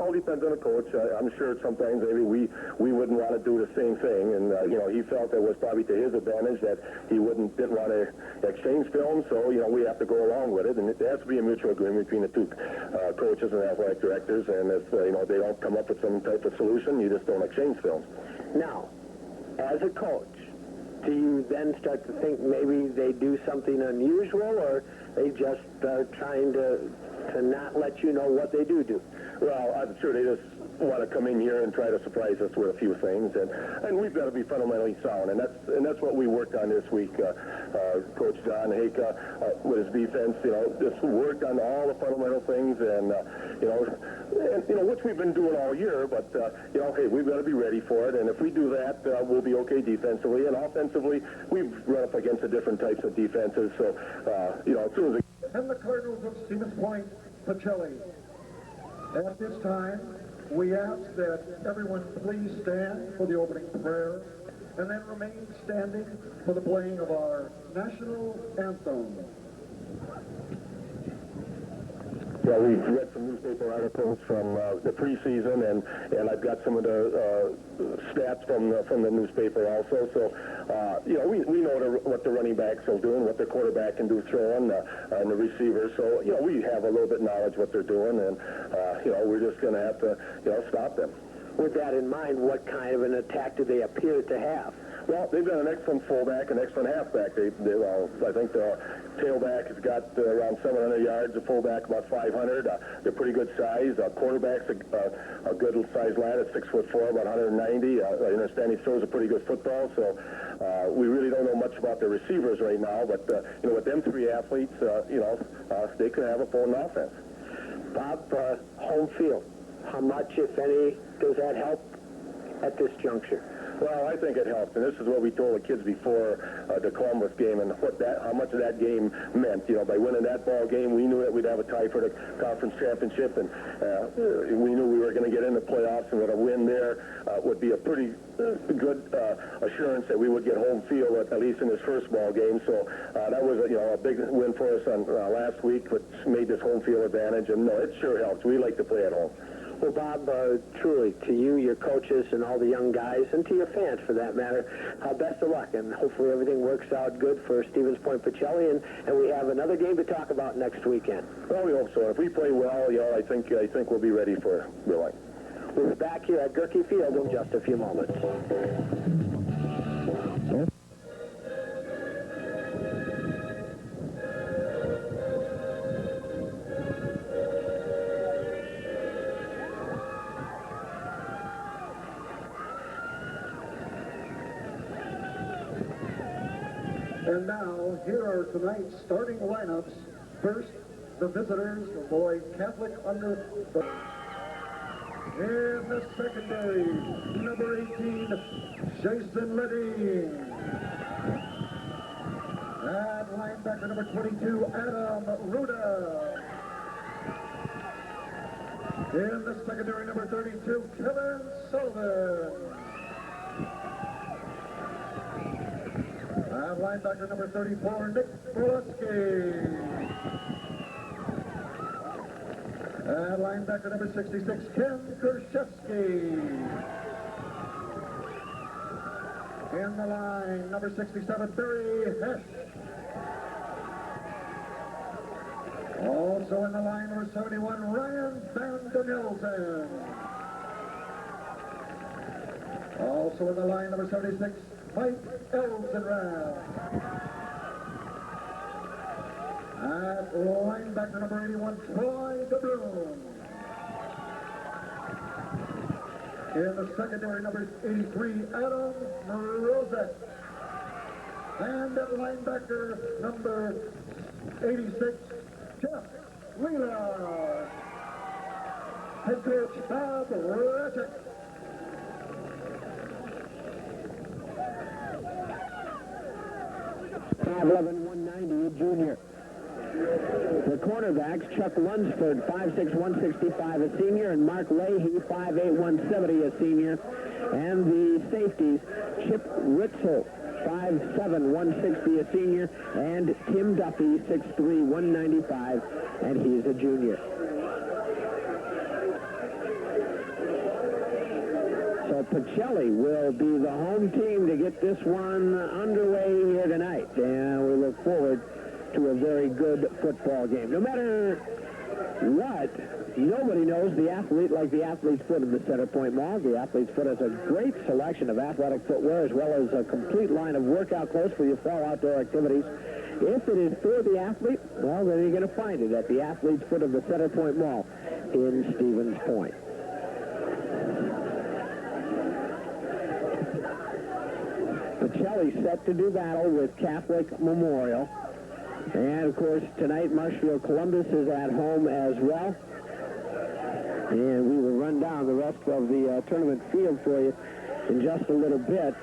all depends on the coach. I'm sure sometimes maybe we wouldn't want to do the same thing, and he felt it was probably to his advantage that he didn't want to exchange film, so we have to go along with it, and there has to be a mutual agreement between the two coaches and athletic directors, and if they don't come up with some type of solution, you just don't exchange films. Now, as a coach, do you then start to think maybe they do something unusual, or they just are trying to not let you know what they do? Well, I'm sure they just want to come in here and try to surprise us with a few things, and we've got to be fundamentally sound, and that's what we worked on this week. Coach John Hake with his defense, just worked on all the fundamental things, and which we've been doing all year. But hey, we've got to be ready for it, and if we do that, we'll be okay defensively, and offensively, we've run up against the different types of defenses. So as soon as and the Cardinals of Stevens Point Pacelli. At this time, we ask that everyone please stand for the opening prayer and then remain standing for the playing of our national anthem. Yeah, we've read some newspaper articles from the preseason, and I've got some of the stats from the newspaper also. So, we know what the running backs will do and what the quarterback can do throwing, and the receivers. So, we have a little bit of knowledge what they're doing, and, we're just going to have to, stop them. With that in mind, what kind of an attack do they appear to have? Well, they've got an excellent fullback, an excellent halfback. I think the tailback has got around 700 yards, the fullback about 500. They're pretty good size. Quarterback's a good size lad at 6'4", about 190. I understand he throws a pretty good football, so we really don't know much about the receivers right now, but with them three athletes, they could have a full offense. Bob, home field, how much, if any, does that help at this juncture? Well, I think it helped, and this is what we told the kids before the Columbus game, and how much of that game meant. By winning that ball game, we knew that we'd have a tie for the conference championship, and we knew we were going to get in the playoffs, and that a win there would be a pretty good assurance that we would get home field at least in this first ball game. So that was a big win for us on last week, which made this home field advantage, and no, it sure helps. We like to play at home. Well, Bob, truly, to you, your coaches, and all the young guys, and to your fans, for that matter, best of luck, and hopefully everything works out good for Stevens Point Pacelli, and we have another game to talk about next weekend. Well, we hope so. If we play well, I think we'll be ready for Beloit. We'll be back here at Goerke Field in just a few moments. And now, here are tonight's starting lineups. First, the visitors, Beloit Catholic under the... In the secondary, number 18, Jason Ledeen. At linebacker, number 22, Adam Ruda. In the secondary, number 32, Kevin Sullivan. And linebacker number 34, Nick Borowski. And linebacker number 66, Ken Kershevsky. In the line, number 67, Barry Hesh. Also in the line, number 71, Ryan Van der Milton. Also in the line, number 76, Mike Elzenrath. At linebacker number 81, Troy DeBrune. In the secondary, number 83, Adam Rosette. And at linebacker number 86, Jeff Wheeler. Head coach Bob Retick. $5'11", 190, junior. The cornerbacks, Chuck Lunsford, 5'6", 165, a senior, and Mark Leahy, 5'8", 170, a senior. And the safeties, Chip Ritzel, 5'7", 160, a senior, and Tim Duffy, 6'3", 195, and he's a junior. Pacelli will be the home team to get this one underway here tonight. And we look forward to a very good football game. No matter what, nobody knows the athlete like the Athlete's Foot in the Center Point Mall. The Athlete's Foot has a great selection of athletic footwear as well as a complete line of workout clothes for your fall outdoor activities. If it is for the athlete, well, then you're going to find it at the Athlete's Foot of the Center Point Mall in Stevens Point. Pacelli set to do battle with Catholic Memorial. And, of course, tonight Marshfield Columbus is at home as well. And we will run down the rest of the tournament field for you in just a little bit.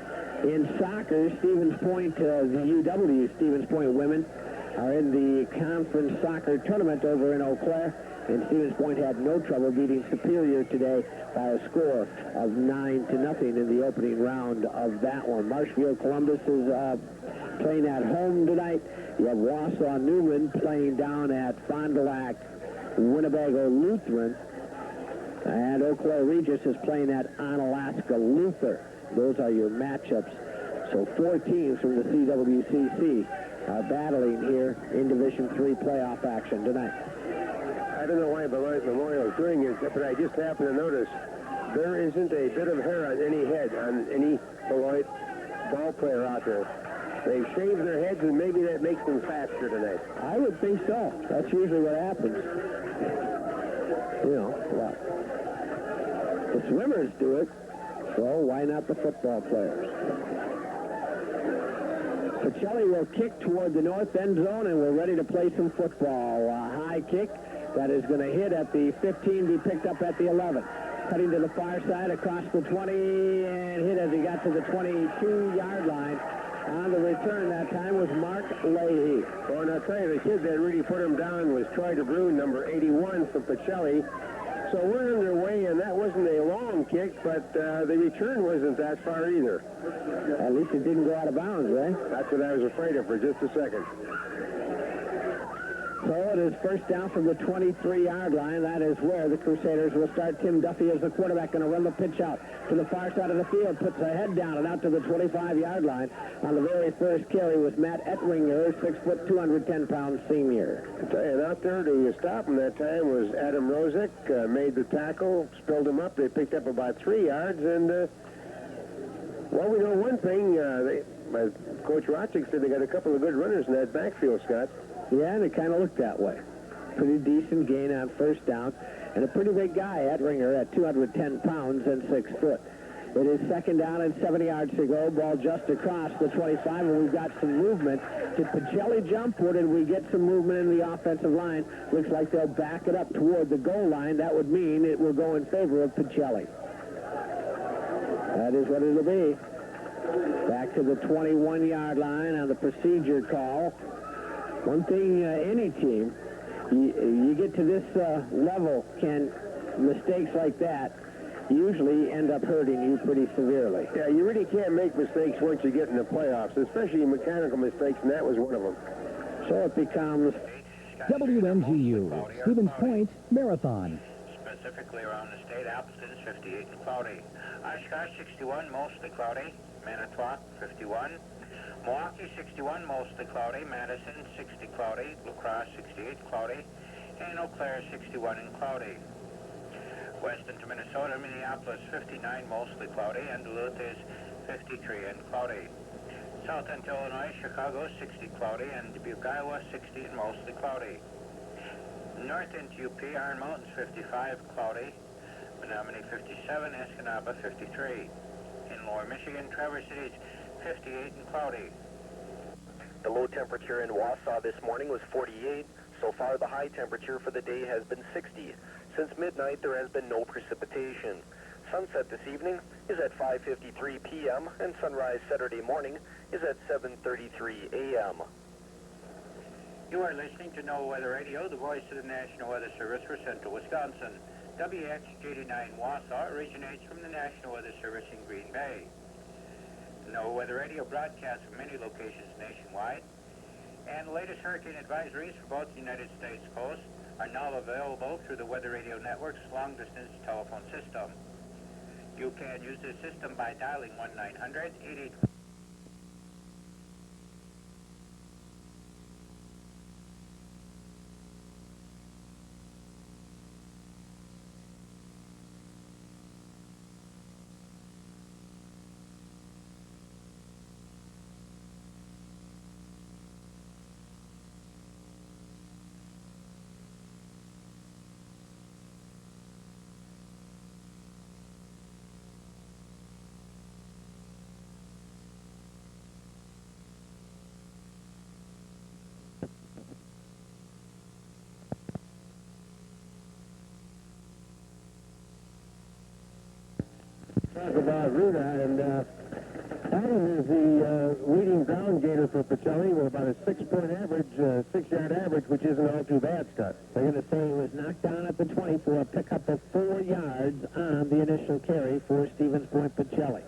In soccer, Stevens Point, the UW Stevens Point women are in the conference soccer tournament over in Eau Claire. And Stevens Point had no trouble beating Superior today by a score of 9-0 in the opening round of that one. Marshfield Columbus is playing at home tonight. You have Wausau Newman playing down at Fond du Lac Winnebago Lutheran. And Eau Claire Regis is playing at Onalaska Luther. Those are your matchups. So 4 teams from the CWCC are battling here in Division III playoff action tonight. I don't know why Beloit Memorial is doing it, but I just happened to notice there isn't a bit of hair on any head on any Beloit ball player out there. They shave their heads, and maybe that makes them faster tonight. I would think so. That's usually what happens. You know, well, the swimmers do it, so why not the football players? Pacelli will kick toward the north end zone, and we're ready to play some football. A high kick that is going to hit at the 15, be picked up at the 11. Cutting to the far side across the 20, and hit as he got to the 22-yard line. On the return that time was Mark Leahy. Well, and I'll tell you, the kid that really put him down was Troy DeBrune, number 81 for Pacelli. So we're underway, and that wasn't a long kick, but the return wasn't that far either. At least it didn't go out of bounds, right? That's what I was afraid of for just a second. So it is first down from the 23-yard line. That is where the Crusaders will start. Tim Duffy is the quarterback, going to run the pitch out to the far side of the field, puts a head down and out to the 25-yard line. On the very first carry was Matt Ettinger, 6 foot, 210-pound senior. I tell you, and out there to stop him that time was Adam Rosick, made the tackle, spilled him up. They picked up about 3 yards, and, well, we know one thing. Coach Rochick said they got a couple of good runners in that backfield, Scott. Yeah, and it kind of looked that way. Pretty decent gain on first down. And a pretty big guy, Ettinger, at 210 pounds and 6 foot. It is second down and 70 yards to go. Ball just across the 25, and we've got some movement. Did Pacelli jump, or did we get some movement in the offensive line? Looks like they'll back it up toward the goal line. That would mean it will go in favor of Pacelli. That is what it'll be. Back to the 21-yard line on the procedure call. One thing, any team, you get to this level, mistakes like that usually end up hurting you pretty severely. Yeah, you really can't make mistakes once you get in the playoffs, especially mechanical mistakes, and that was one of them. So it becomes WMGU, Stevens Point Marathon. Specifically around the state, Appleton is 58 and cloudy. Oshkosh 61, mostly cloudy. Manitowoc 51. Milwaukee 61, mostly cloudy. Madison 60 cloudy. La Crosse 68 cloudy. And Eau Claire 61 and cloudy. Weston to Minnesota, Minneapolis 59, mostly cloudy. And Duluth is 53 and cloudy. South end to Illinois, Chicago 60 cloudy. And Dubuque, Iowa 60 and mostly cloudy. North into UP, Iron Mountains 55 cloudy. Menominee 57, Escanaba 53. In Lower Michigan, Traverse City 58 and cloudy. The low temperature in Wausau this morning was 48. So far, the high temperature for the day has been 60. Since midnight, there has been no precipitation. Sunset this evening is at 5:53 p.m. and sunrise Saturday morning is at 7:33 a.m. You are listening to NOAA Weather Radio, the voice of the National Weather Service for Central Wisconsin. WXJD9 Wausau originates from the National Weather Service in Green Bay. NOAA Weather Radio broadcasts from many locations nationwide, and the latest hurricane advisories for both the United States coast are now available through the Weather Radio Network's long-distance telephone system. You can use this system by dialing 1-900-88... Talk about Ruda, and Adam is the leading ground gainer for Pacelli with about a 6-point average, 6-yard average, which isn't all too bad, Scott. They're going to say he was knocked down at the 20 for a pickup of 4 yards on the initial carry for Stevens Point Pacelli.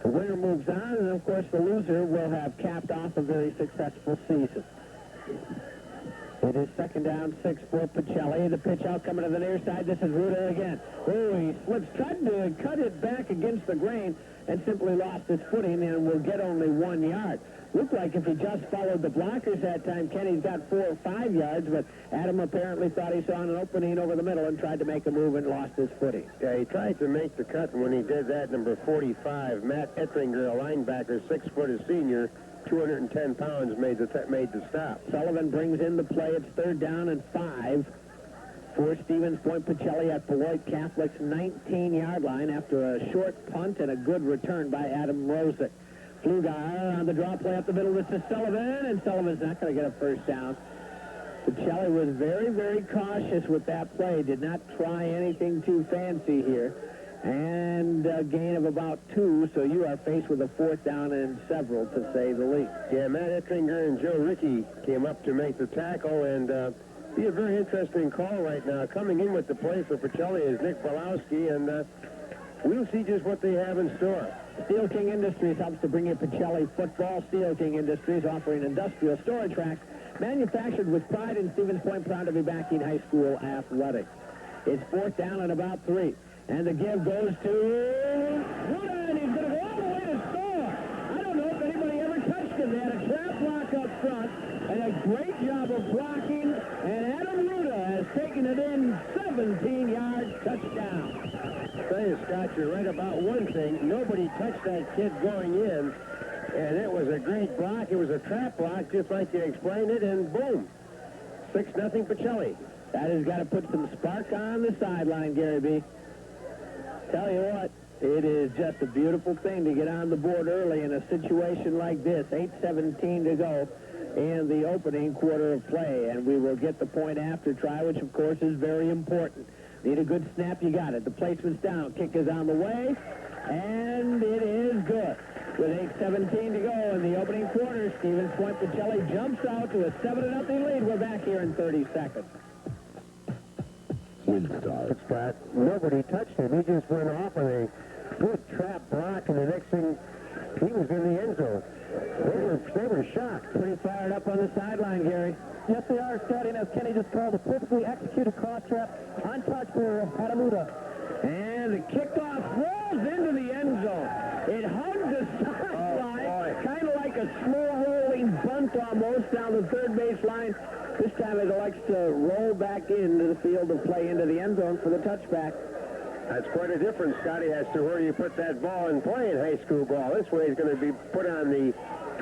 The winner moves on, and of course the loser will have capped off a very successful season. It is 2nd down, 6 for Pacelli. The pitch out coming to the near side. This is Ruda again. Oh, he slips, tried to cut it back against the grain and simply lost his footing and will get only 1 yard. Looked like if he just followed the blockers that time, Kenny's got 4 or 5 yards, but Adam apparently thought he saw an opening over the middle and tried to make a move and lost his footing. Yeah, he tried to make the cut, and when he did that, number 45, Matt Ettringer, a linebacker, 6 foot, a senior, 210 pounds, made the stop. Sullivan brings in the play. It's 3rd down and 5 for Stevens Point Pacelli at Beloit Catholic's 19-yard line after a short punt and a good return by Adam Rosick. Flugar on the draw play up the middle. This is Sullivan, and Sullivan's not going to get a first down. Pacelli was very, very cautious with that play. Did not try anything too fancy here. And a gain of about 2, so you are faced with a 4th down and several, to say the least. Yeah, Matt Ettringer and Joe Rickey came up to make the tackle, and be a very interesting call right now. Coming in with the play for Pacelli is Nick Balowski, and we'll see just what they have in store. Steel King Industries helps to bring you Pacelli football. Steel King Industries offering industrial storage racks manufactured with pride in Stevens Point, proud to be backing high school athletics. It's 4th down and about 3. And the give goes to Ruda, and he's going to go all the way to score. I don't know if anybody ever touched him. They had a trap block up front, and a great job of blocking, and Adam Ruda has taken it in 17-yard touchdown. Say, Scott, you're right about one thing. Nobody touched that kid going in, and it was a great block. It was a trap block, just like you explained it, and boom, 6-0 Pacelli. That has got to put some spark on the sideline, Gary B. Tell you what, it is just a beautiful thing to get on the board early in a situation like this. 8:17 to go in the opening quarter of play, and we will get the point after try, which of course is very important. Need a good snap, you got it. The placement's down, kick is on the way, and it is good. With 8:17 to go in the opening quarter, Stevens Point Pacelli jumps out to a 7-0 lead. We're back here in 30 seconds. Scott, nobody touched him. He just went off on a good trap block, and the next thing, he was in the end zone. They were shocked. Pretty fired up on the sideline, Gary. Yes, they are, Scotty, and as Kenny just called, a perfectly executed cross trap on touch for Adam Ruda. And the kickoff rolls into the end zone. It hugged the sideline, kind of like a slow-rolling bunt almost down the third base line. This time it elects to roll back into the field of play into the end zone for the touchback. That's quite a difference, Scotty, as to where you put that ball in play in high school ball. This way it's going to be put on the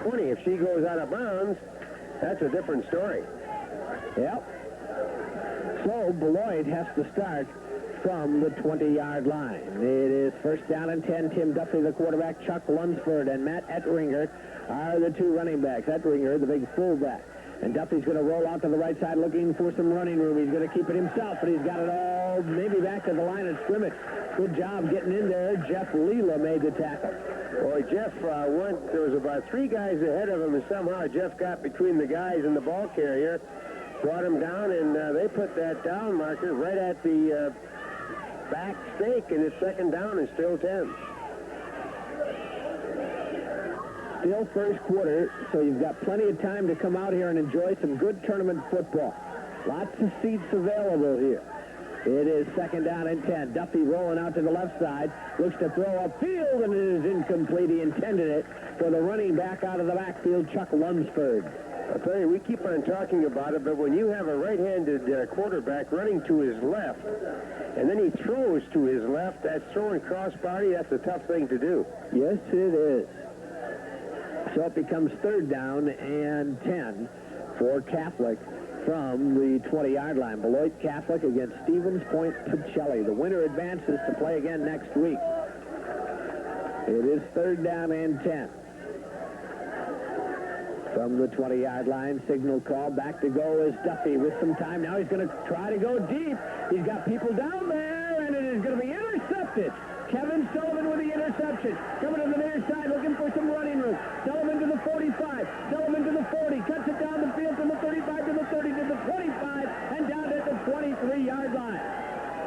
20. If she goes out of bounds, that's a different story. Yep. So Beloit has to start from the 20-yard line. It is 1st down and 10. Tim Duffy, the quarterback, Chuck Lunsford, and Matt Ettringer are the 2 running backs. Ettringer, the big fullback. And Duffy's going to roll out to the right side looking for some running room. He's going to keep it himself, but he's got it all maybe back to the line of scrimmage. Good job getting in there. Jeff Leela made the tackle. Boy, Jeff there was about 3 guys ahead of him, and somehow Jeff got between the guys and the ball carrier, brought him down, and they put that down marker right at the back stake, and it's 2nd down and still 10. Still first quarter, so you've got plenty of time to come out here and enjoy some good tournament football. Lots of seats available here. It is second down and 10. Duffy rolling out to the left side. Looks to throw upfield, and it is incomplete. He intended it for the running back out of the backfield, Chuck Lunsford. I'll tell you, we keep on talking about it, but when you have a right-handed quarterback running to his left, and then he throws to his left, that's throwing cross-body, that's a tough thing to do. Yes, it is. So it becomes third down and 10 for Catholic from the 20-yard line. Beloit Catholic against Stevens Point Pacelli. The winner advances to play again next week. It is third down and 10. From the 20-yard line, signal call. Back to go is Duffy with some time. Now he's going to try to go deep. He's got people down there, and it is going to be intercepted. Kevin Sullivan with the interception. Coming to the near side, looking for some running room. Sullivan to the 45. Sullivan to the 40. Cuts it down the field to the 35, to the 30, to the 25, and down at the 23-yard line.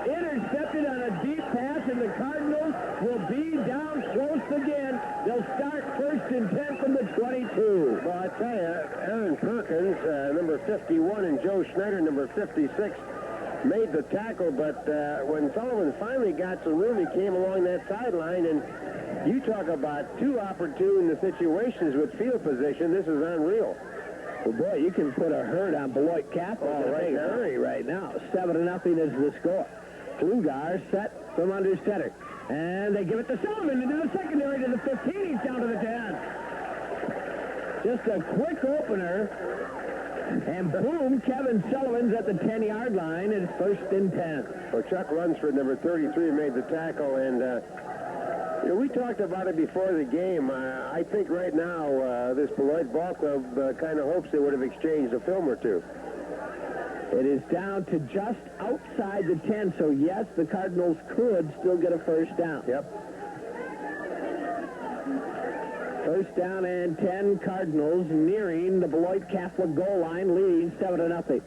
Intercepted on a deep pass, and the Cardinals will be down close again. They'll start first and 10 from the 22. Well, I tell you, Aaron Perkins, number 51, and Joe Schneider, number 56, made the tackle, but when Sullivan finally got some room, he came along that sideline, and you talk about two opportune situations with field position. This is unreal. Well, boy, you can put a hurt on Beloit Catholic in a big hurry right now. 7-0 is the score. Flugar set from under center. And they give it to Sullivan into the secondary to the 15. He's down to the 10. Just a quick opener. And boom, Kevin Sullivan's at the 10-yard line. It's first and 10. Well, Chuck Lunsford, number 33, made the tackle. And, you know, we talked about it before the game. I think right now this Beloit ball club kind of hopes they would have exchanged a film or two. It is down to just outside the 10, so yes, the Cardinals could still get a first down. Yep. First down and 10, Cardinals nearing the Beloit Catholic goal line, leading 7-0.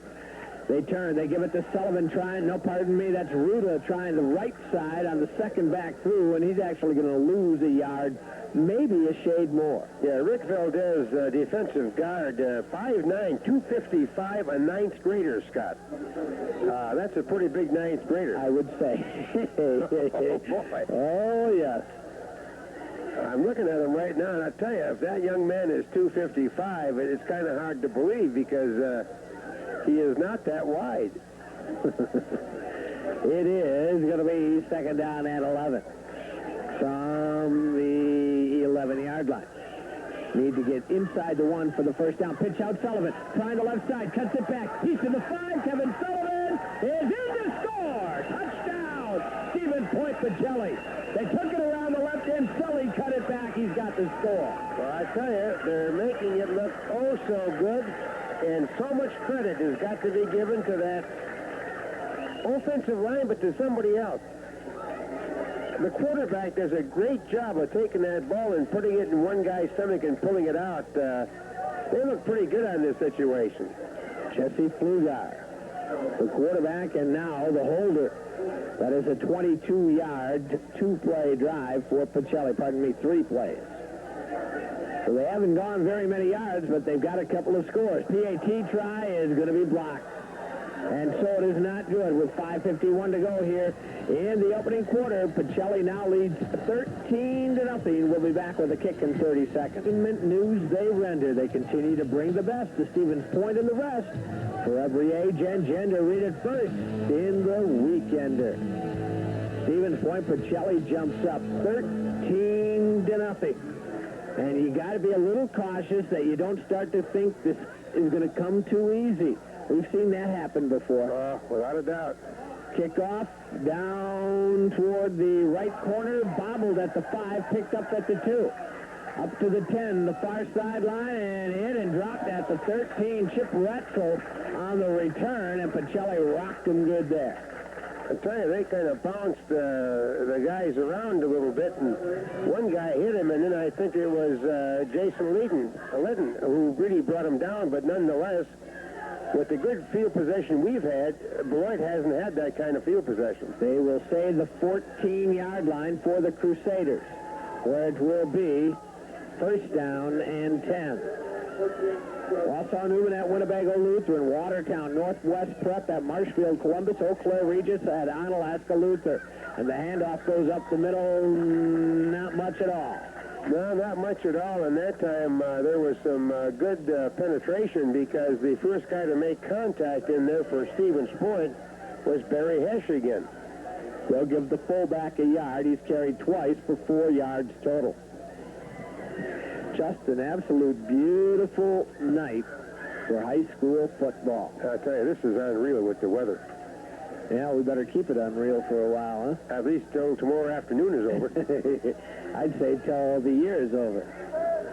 They turn, they give it to Sullivan trying, no, pardon me, that's Ruda trying the right side on the second back through, and he's actually going to lose a yard, maybe a shade more. Yeah, Rick Valdez, defensive guard, 5'9", 255, a ninth grader, Scott. That's a pretty big ninth grader. I would say. Oh, boy. Oh, yes. I'm looking at him right now, and I tell you, if that young man is 255, it's kind of hard to believe because he is not that wide. It is going to be second down and 11 from the 11-yard line. Need to get inside the 1 for the first down. Pitch out Sullivan. Trying the left side. Cuts it back. He's to the 5. Kevin Sullivan is in to score. Touchdown. Stevens Point Pacelli. They took it around the left end. Sully cut it back. He's got the score. Well, I tell you, they're making it look oh so good, and so much credit has got to be given to that offensive line, but to somebody else. The quarterback does a great job of taking that ball and putting it in one guy's stomach and pulling it out. They look pretty good on this situation. Jesse Flugar, the quarterback, and now the holder. That is a 22-yard, two-play drive for Pacelli. Pardon me, 3 plays. So they haven't gone very many yards, but they've got a couple of scores. PAT try is going to be blocked. And so it is not good with 5:51 to go here in the opening quarter. Pacelli now leads 13-0. We'll be back with a kick in 30 seconds. News they render. They continue to bring the best to Stevens Point and the rest. For every age and gender, read it first in the Weekender. Stevens Point Pacelli jumps up 13-0. And you got to be a little cautious that you don't start to think this is going to come too easy. We've seen that happen before. Without a doubt. Kickoff down toward the right corner, bobbled at the 5, picked up at the 2. Up to the 10, the far sideline, and hit and dropped at the 13. Chip Retzel on the return, and Pacelli rocked him good there. I tell you, they kind of bounced the guys around a little bit, and one guy hit him, and then I think it was Jason Lidden, who really brought him down, but nonetheless, with the good field possession we've had, Beloit hasn't had that kind of field possession. They will say the 14-yard line for the Crusaders, where it will be first down and 10. Wausau Newman at Winnebago Lutheran, Watertown, Northwest Prep at Marshfield, Columbus, Eau Claire Regis at Onalaska Luther. And the handoff goes up the middle, not much at all. No, not much at all, and that time there was some good penetration because the first guy to make contact in there for Stevens Point was Barry Hesh again. They'll give the fullback a yard. He's carried twice for 4 yards total. Just an absolute beautiful night for high school football. I'll tell you, this is unreal with the weather. Yeah, we better keep it unreal for a while, huh? At least till tomorrow afternoon is over. I'd say till the year is over.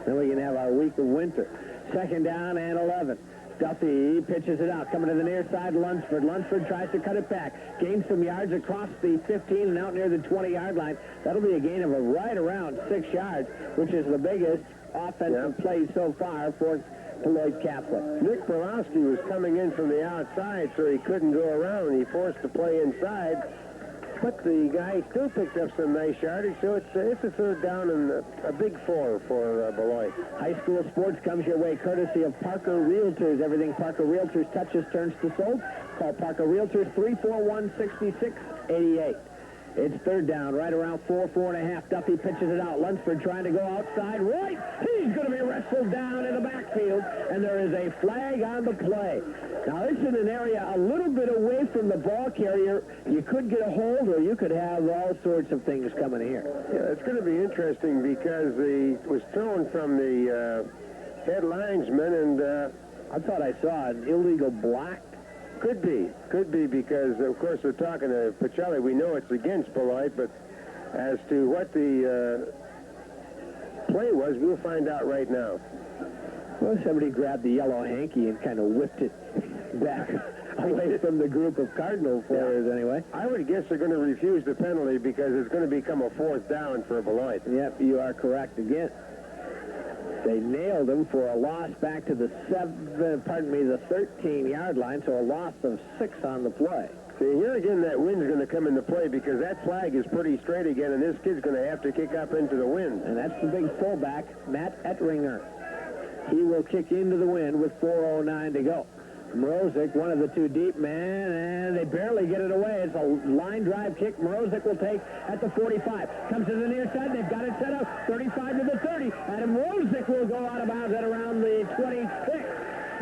Then we can have our week of winter. Second down and 11. Duffy pitches it out, coming to the near side, Lunsford. Lunsford tries to cut it back. Gains some yards across the 15 and out near the 20-yard line. That'll be a gain of right around 6 yards, which is the biggest offensive play so far for Beloit Catholic. Nick Borowski was coming in from the outside, so he couldn't go around. He forced the play inside. But the guy still picked up some nice yardage, so it's a third down and a big 4 for Beloit. High school sports comes your way courtesy of Parker Realtors. Everything Parker Realtors touches turns to sold. Call Parker Realtors 341-6688. It's third down, right around 4.5. Duffy pitches it out. Lunsford trying to go outside right. He's going to be wrestled down in the backfield, and there is a flag on the play. Now, this is in an area a little bit away from the ball carrier. You could get a hold, or you could have all sorts of things coming here. Yeah, it's going to be interesting because it was thrown from the head linesman, and I thought I saw an illegal block. Could be because, of course, we're talking to Pacelli. We know it's against Beloit, but as to what the play was, we'll find out right now. Well, somebody grabbed the yellow hanky and kind of whipped it back away from the group of Cardinal players, anyway. I would guess they're going to refuse the penalty because it's going to become a 4th down for Beloit. Yep, you are correct again. They nailed him for a loss back to the 13-yard line, so a loss of 6 on the play. See, here again, that wind's going to come into play because that flag is pretty straight again, and this kid's going to have to kick up into the wind. And that's the big fullback, Matt Ettringer. He will kick into the wind with 4:09 to go. Mrozik, one of the 2 deep men, and they barely get it away. It's a line drive kick. Mrozik will take at the 45. Comes to the near side. They've got it set up. 35 to the 30. Adam Mrozik will go out of bounds at around the 26.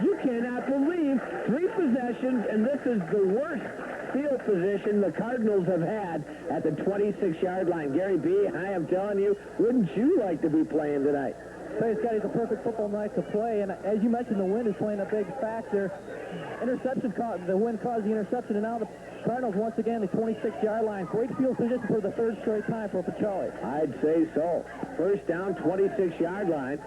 You cannot believe 3 possessions, and this is the worst field position the Cardinals have had at the 26-yard line. Gary B., I am telling you, wouldn't you like to be playing tonight? Hey, Scott, it's a perfect football night to play, and as you mentioned, the wind is playing a big factor. The wind caused the interception, and now the Cardinals once again the 26-yard line. Great field position for the 3rd straight time for Pacelli. I'd say so. First down, 26-yard line.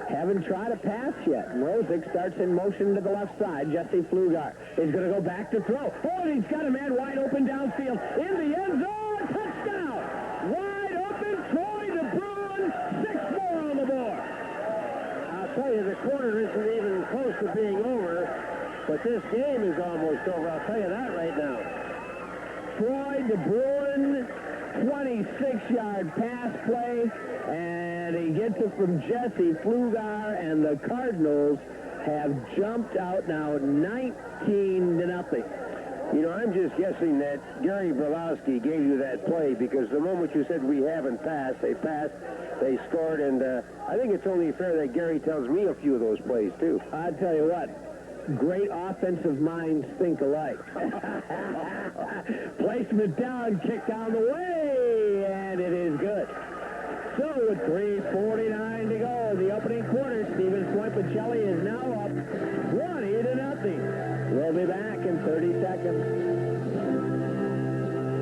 Haven't tried a pass yet. Mrozik starts in motion to the left side. Jesse Pflugar is going to go back to throw. Oh, and he's got a man wide open downfield in the end zone. Touchdown! Wide open, Troy DeBruin, 6 more on the board. I'll tell you, the quarter isn't even close to being over, but this game is almost over. I'll tell you that right now. Troy DeBruin, 26-yard pass play, and he gets it from Jesse Pflugar, and the Cardinals have jumped out now 19-0. You know, I'm just guessing that Gary Brolowski gave you that play because the moment you said we haven't passed, they passed, they scored, and I think it's only fair that Gary tells me a few of those plays, too. I tell you what, great offensive minds think alike. Placement down, kick down the way, and it is good. So with 3:49 to go in the opening quarter, Stevens Point Pacelli is now up 20-0. We'll be back in 30 seconds.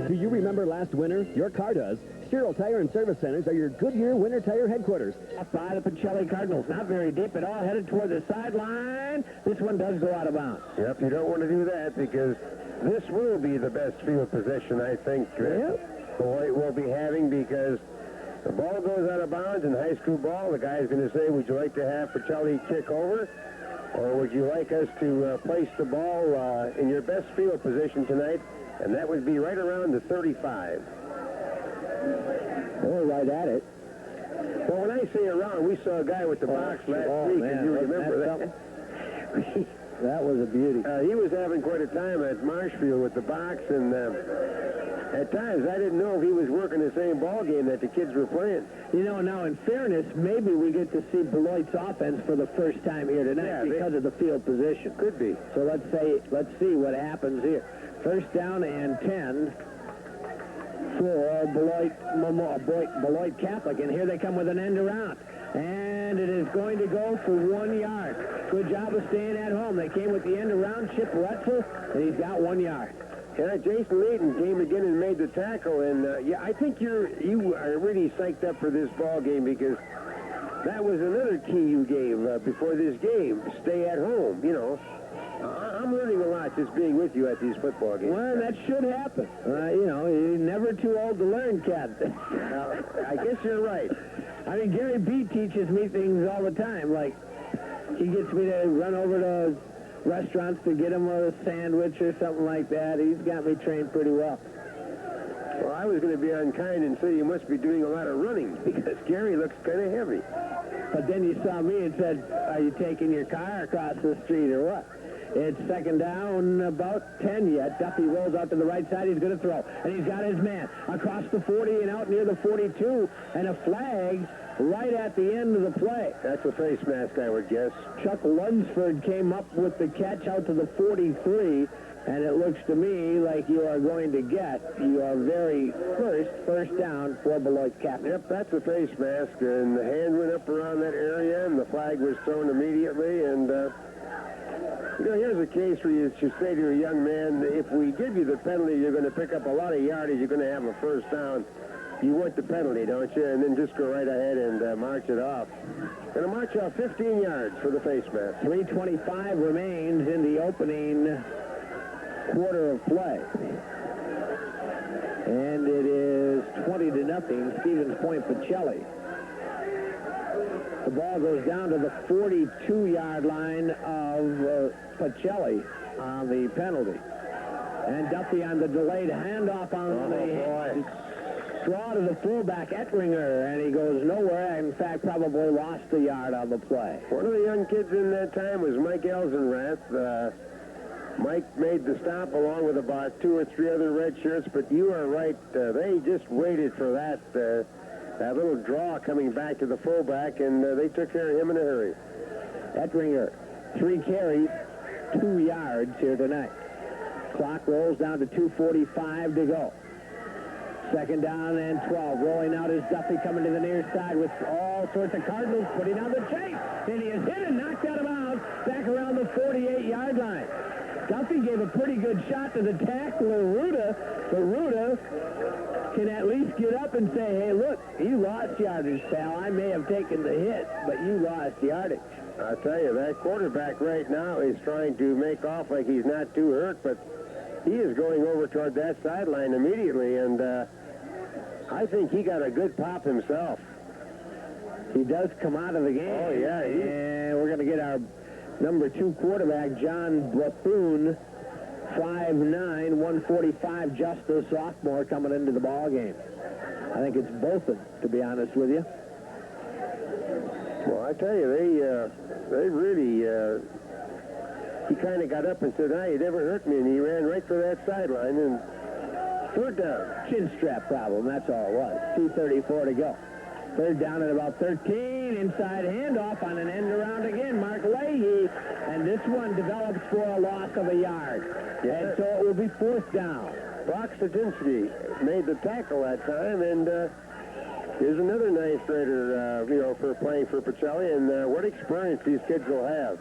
Do you remember last winter? Your car does. Sherrill Tire and Service Centers are your Goodyear Winter Tire headquarters. By the Pacelli Cardinals, not very deep at all, headed toward the sideline. This one does go out of bounds. Yep, you don't want to do that because this will be the best field position, I think, Beloit will be having because the ball goes out of bounds in high school ball. The guy's going to say, would you like to have Pacelli kick over? Or would you like us to place the ball in your best field position tonight? And that would be right around the 35. Or right at it. Well, when I say around, we saw a guy with the box last week, and you remember that. That was a beauty. He was having quite a time at Marshfield with the box, and at times I didn't know if he was working the same ball game that the kids were playing. You know, now in fairness, maybe we get to see Beloit's offense for the first time here tonight because of the field position. Could be. So let's see what happens here. First down and 10 for Beloit Catholic, and here they come with an end around. And it is going to go for 1 yard. Good job of staying at home. They came with the end around, Chip Wetzel, and he's got 1 yard. Yeah, Jason Layton came again and made the tackle, and I think you are really psyched up for this ball game because that was another key you gave before this game. Stay at home, you know. I'm learning a lot just being with you at these football games. Well, that should happen. You know, you're never too old to learn, Cat. I guess you're right. I mean, Gary B teaches me things all the time. Like, he gets me to run over to restaurants to get him a sandwich or something like that. He's got me trained pretty well. Well, I was going to be unkind and say you must be doing a lot of running because Gary looks kind of heavy. But then you saw me and said, are you taking your car across the street or what? It's second down, about 10 yet. Duffy rolls out to the right side. He's going to throw. And he's got his man across the 40 and out near the 42. And a flag right at the end of the play. That's a face mask, I would guess. Chuck Lunsford came up with the catch out to the 43. And it looks to me like you are going to get your very first down for Beloit Catholic. Yep, that's a face mask. And the hand went up around that area, and the flag was thrown immediately. And, you know, here's a case where you should say to your young man, if we give you the penalty, you're going to pick up a lot of yardage. You're going to have a first down. You want the penalty, don't you? And then just go right ahead and march it off. Going to march off 15 yards for the face mask. 3:25 remains in the opening quarter of play. And it is 20-0, Stevens Point Pacelli. The ball goes down to the 42-yard line of Pacelli on the penalty. And Duffy on the delayed handoff on the draw to the fullback, Ettringer, and he goes nowhere. In fact, probably lost a yard on the play. One of the young kids in that time was Mike Elsenrath. Mike made the stop along with about 2 or 3 other red shirts, but you are right. They just waited for that little draw coming back to the fullback, and they took care of him in a hurry. Ettringer, 3 carries, 2 yards here tonight. Clock rolls down to 2:45 to go. Second down and 12. Rolling out is Duffy coming to the near side with all sorts of Cardinals putting on the chase. And he is hit and knocked out of bounds back around the 48-yard line. Duffy gave a pretty good shot to the tackler, Ruda, but Ruda can at least get up and say, hey, look, you lost yardage, pal. I may have taken the hit, but you lost yardage. I'll tell you, that quarterback right now is trying to make off like he's not too hurt, but he is going over toward that sideline immediately, and I think he got a good pop himself. He does come out of the game. Oh, yeah. And we're going to get our number 2 quarterback, John Bethune, 5'9", 145, just a sophomore, coming into the ball game. I think it's both of them, to be honest with you. Well, I tell you, they really, he kind of got up and said, hey, you never hurt me, and he ran right for that sideline and threw it down. Chin strap problem, that's all it was. 2:34 to go. Third down at about 13, inside handoff on an end around again, Mark Leahy, and this one develops for a loss of a yard. Yeah. And so it will be 4th down. Brock Sadinsky made the tackle that time, and here's another ninth grader, for playing for Pacelli, and what experience these kids will have.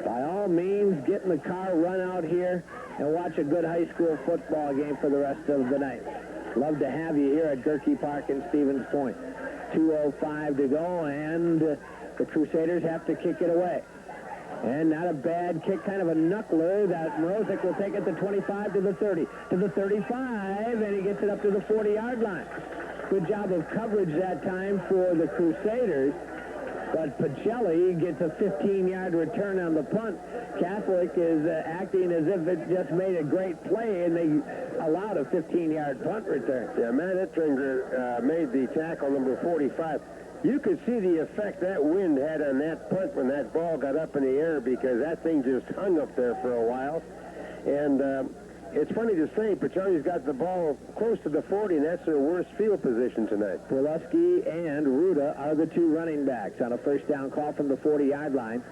By all means, get in the car, run out here, and watch a good high school football game for the rest of the night. Love to have you here at Goerke Park in Stevens Point. 2:05 to go, and the Crusaders have to kick it away. And not a bad kick, kind of a knuckler that Mrozik will take it to 25 to the 30, to the 35, and he gets it up to the 40-yard line. Good job of coverage that time for the Crusaders. but Pacelli gets a 15-yard return on the punt. Catholic is acting as if it just made a great play, and they allowed a 15-yard punt return. Yeah, Matt Ettringer made the tackle, number 45. You could see the effect that wind had on that punt when that ball got up in the air, because that thing just hung up there for a while. And it's funny to say, Pacelli's got the ball close to the 40, and that's their worst field position tonight. Pulaski and Ruda are the two running backs on a first down call from the 40-yard line.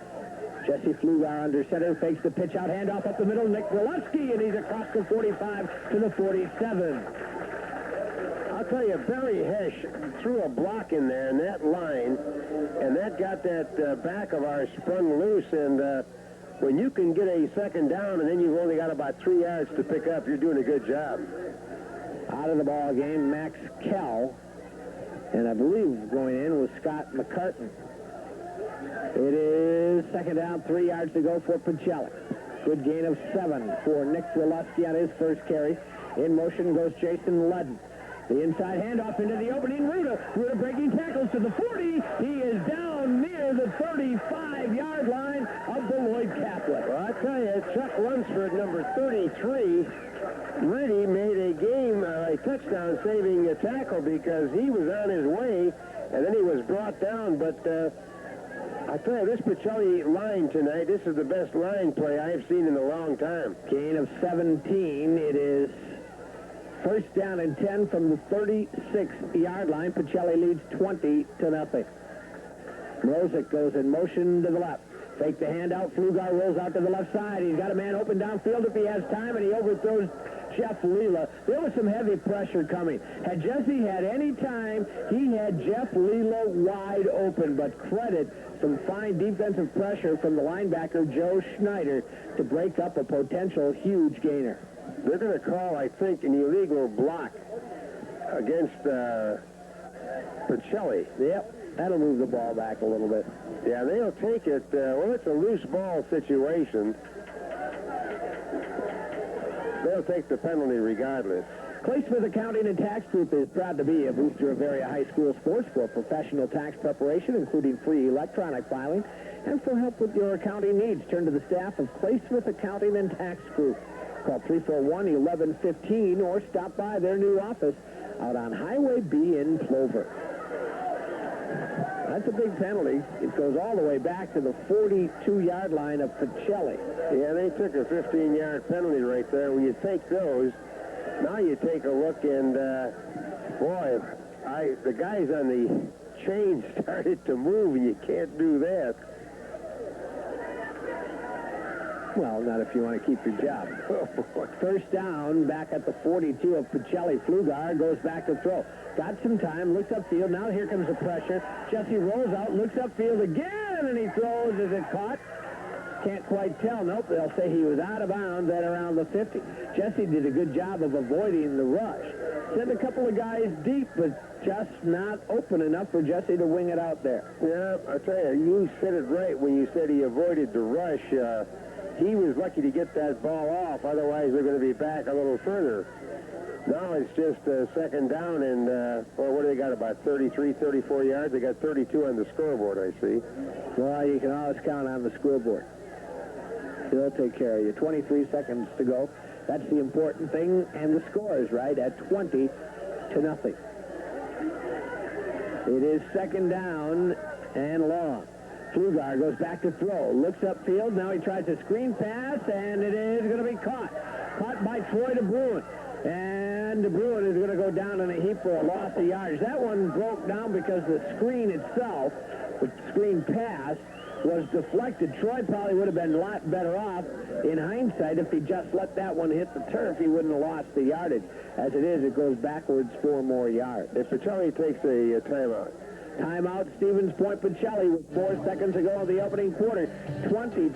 Jesse Flugar under center, fakes the pitch out, handoff up the middle, Nick Pulaski, and he's across the 45 to the 47. I'll tell you, Barry Hesh threw a block in there in that line, and that got that back of ours sprung loose, and when you can get a second down and then you've only got about 3 yards to pick up, you're doing a good job. Out of the ball game, Max Kell, and I believe going in was Scott McCartan. It is second down, 3 yards to go for Pacelli. Good gain of 7 for Nick Zaleski on his first carry. In motion goes Jason Ludden. The inside handoff into the opening. Ruda breaking tackles to the 40. He is down near the 35-yard line of Beloit Catholic. Well, I tell you, Chuck Lunsford, number 33, really made a touchdown saving a tackle, because he was on his way, and then he was brought down. But I tell you, this Pacelli line tonight, this is the best line play I've seen in a long time. Gain of 17. It is first down and 10 from the 36-yard line. Pacelli leads 20-0. Mrozik goes in motion to the left. Fake the handout. Flugar rolls out to the left side. He's got a man open downfield if he has time, and he overthrows Jeff Leela. There was some heavy pressure coming. Had Jesse had any time, he had Jeff Leela wide open, but credit some fine defensive pressure from the linebacker, Joe Schneider, to break up a potential huge gainer. They're going to call, I think, an illegal block against Pacelli. Yep, that'll move the ball back a little bit. Yeah, they'll take it. Well, it's a loose ball situation. They'll take the penalty regardless. Clay-Smith Accounting and Tax Group is proud to be a booster of area high school sports for professional tax preparation, including free electronic filing, and for help with your accounting needs. Turn to the staff of Clay-Smith Accounting and Tax Group. Call 341-1115 or stop by their new office out on Highway B in Plover. That's a big penalty. It goes all the way back to the 42-yard line of Pacelli. Yeah, they took a 15-yard penalty right there. When you take those, now you take a look, and boy, the guys on the chain started to move, and you can't do that. Well, not if you want to keep your job. First down, back at the 42 of Pacelli. Flugar goes back to throw. Got some time, looks upfield. Now here comes the pressure. Jesse rolls out, looks upfield again, and he throws. Is it caught? Can't quite tell. Nope, they'll say he was out of bounds at around the 50. Jesse did a good job of avoiding the rush. Sent a couple of guys deep, but just not open enough for Jesse to wing it out there. Yeah, I tell you, you said it right when you said he avoided the rush. He was lucky to get that ball off. Otherwise, they're going to be back a little further. Now it's just second down, and, well, what do they got, about 33, 34 yards? They got 32 on the scoreboard, I see. Well, you can always count on the scoreboard. They'll take care of you. 23 seconds to go. That's the important thing, and the score is right at 20-0. It is second down and long. Flugar goes back to throw. Looks upfield. Now he tries a screen pass, and it is going to be caught. Caught by Troy DeBruin. And DeBruin is going to go down in a heap for a loss of yards. That one broke down because the screen itself, the screen pass, was deflected. Troy probably would have been a lot better off in hindsight if he just let that one hit the turf. He wouldn't have lost the yardage. As it is, it goes backwards 4 more yards. If Pacelli takes a timeout. Timeout, Stevens Point Pacelli with 4 seconds to go in the opening quarter. 20-0.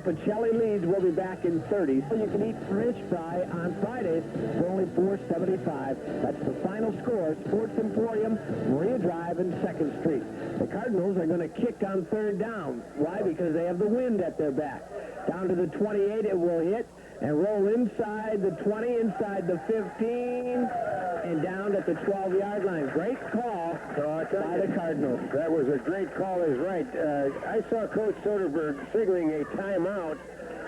Pacelli leads. We'll be back in 30. So you can eat fish fry on Fridays for only $4.75. That's the final score. Sports Emporium, Maria Drive, and 2nd Street. The Cardinals are going to kick on 3rd down. Why? Because they have the wind at their back. Down to the 28, it will hit. and roll inside the 20, inside the 15, and down at the 12-yard line. Great call by the Cardinals. That was a great call, is right. I saw Coach Soderberg signaling a timeout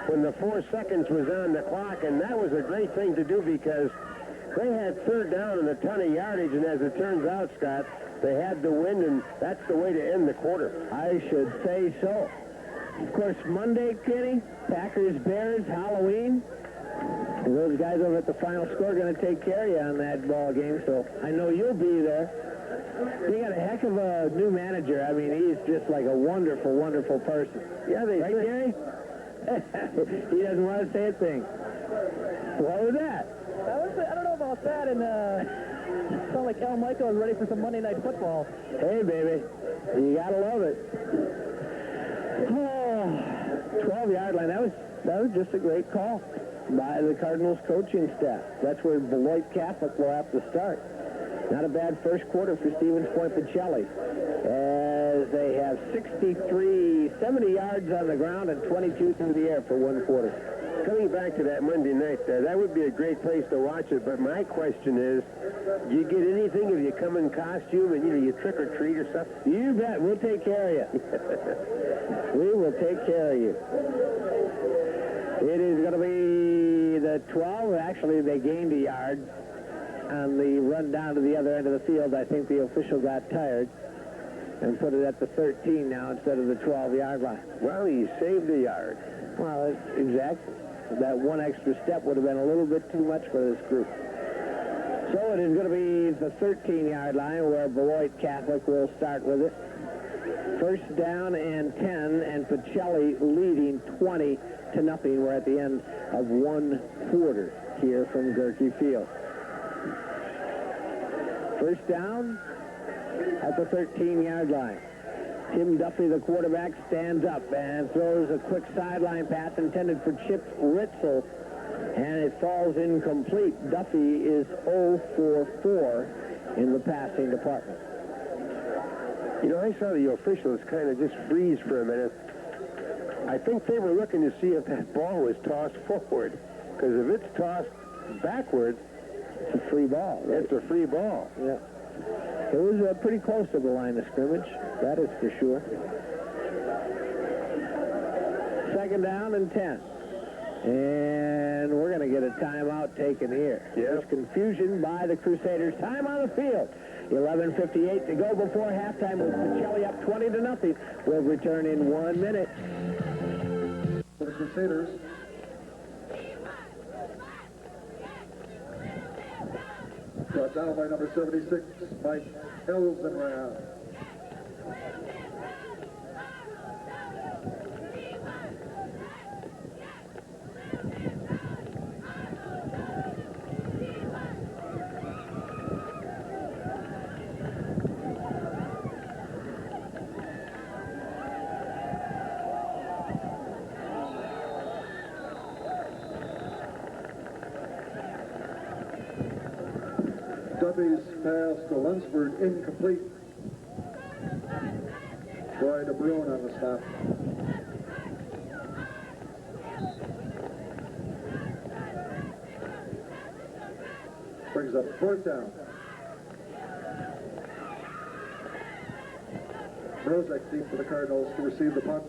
when the 4 seconds was on the clock, and that was a great thing to do because they had third down and a ton of yardage, and as it turns out, Scott, they had the win, and that's the way to end the quarter. I should say so. Of course, Monday, Kenny, Packers, Bears, Halloween. Those guys over at the Final Score are going to take care of you on that ball game, so I know you'll be there. They got a heck of a new manager. I mean, he's just like a wonderful, wonderful person. Yeah, they right, say. Gary? He doesn't want to say a thing. What was that? I don't know about that, and sound like El Michael is ready for some Monday Night Football. Hey, baby, you gotta love it. 12-yard line. That was just a great call by the Cardinals coaching staff. That's where Beloit Catholic will have to start. Not a bad first quarter for Stevens Point Pacelli, as they have 70 yards on the ground and 22 through the air for one quarter. Coming back to that Monday night, that would be a great place to watch it, but my question is, do you get anything if you come in costume and, you trick or treat or something? You bet. We'll take care of you. We will take care of you. It is going to be the 12. Actually, they gained a yard on the run down to the other end of the field. I think the official got tired and put it at the 13 now instead of the 12-yard line. Well, he saved a yard. Well, exactly. That one extra step would have been a little bit too much for this group. So it is going to be the 13-yard line where Beloit Catholic will start with it. First down and 10, and Pacelli leading 20-0. We're at the end of one quarter here from Goerke Field. First down at the 13-yard line. Tim Duffy, the quarterback, stands up and throws a quick sideline pass intended for Chip Ritzel, and it falls incomplete. Duffy is 0 for 4 in the passing department. I saw the officials kind of just freeze for a minute. I think they were looking to see if that ball was tossed forward, because if it's tossed backwards, it's a free ball. Right? It's a free ball. Yeah. It was pretty close to the line of scrimmage, that is for sure. Second down and 10. And we're going to get a timeout taken here. Yep. There's confusion by the Crusaders. Time on the field. 11:58 to go before halftime with Pacelli up 20-0. We'll return in 1 minute. For the Crusaders, brought down by number 76, Mike Elzenrath. Duffy's pass to Lunsford incomplete. Troy DeBruin on the stop. Brings up fourth down. Rozek deep for the Cardinals to receive the punt.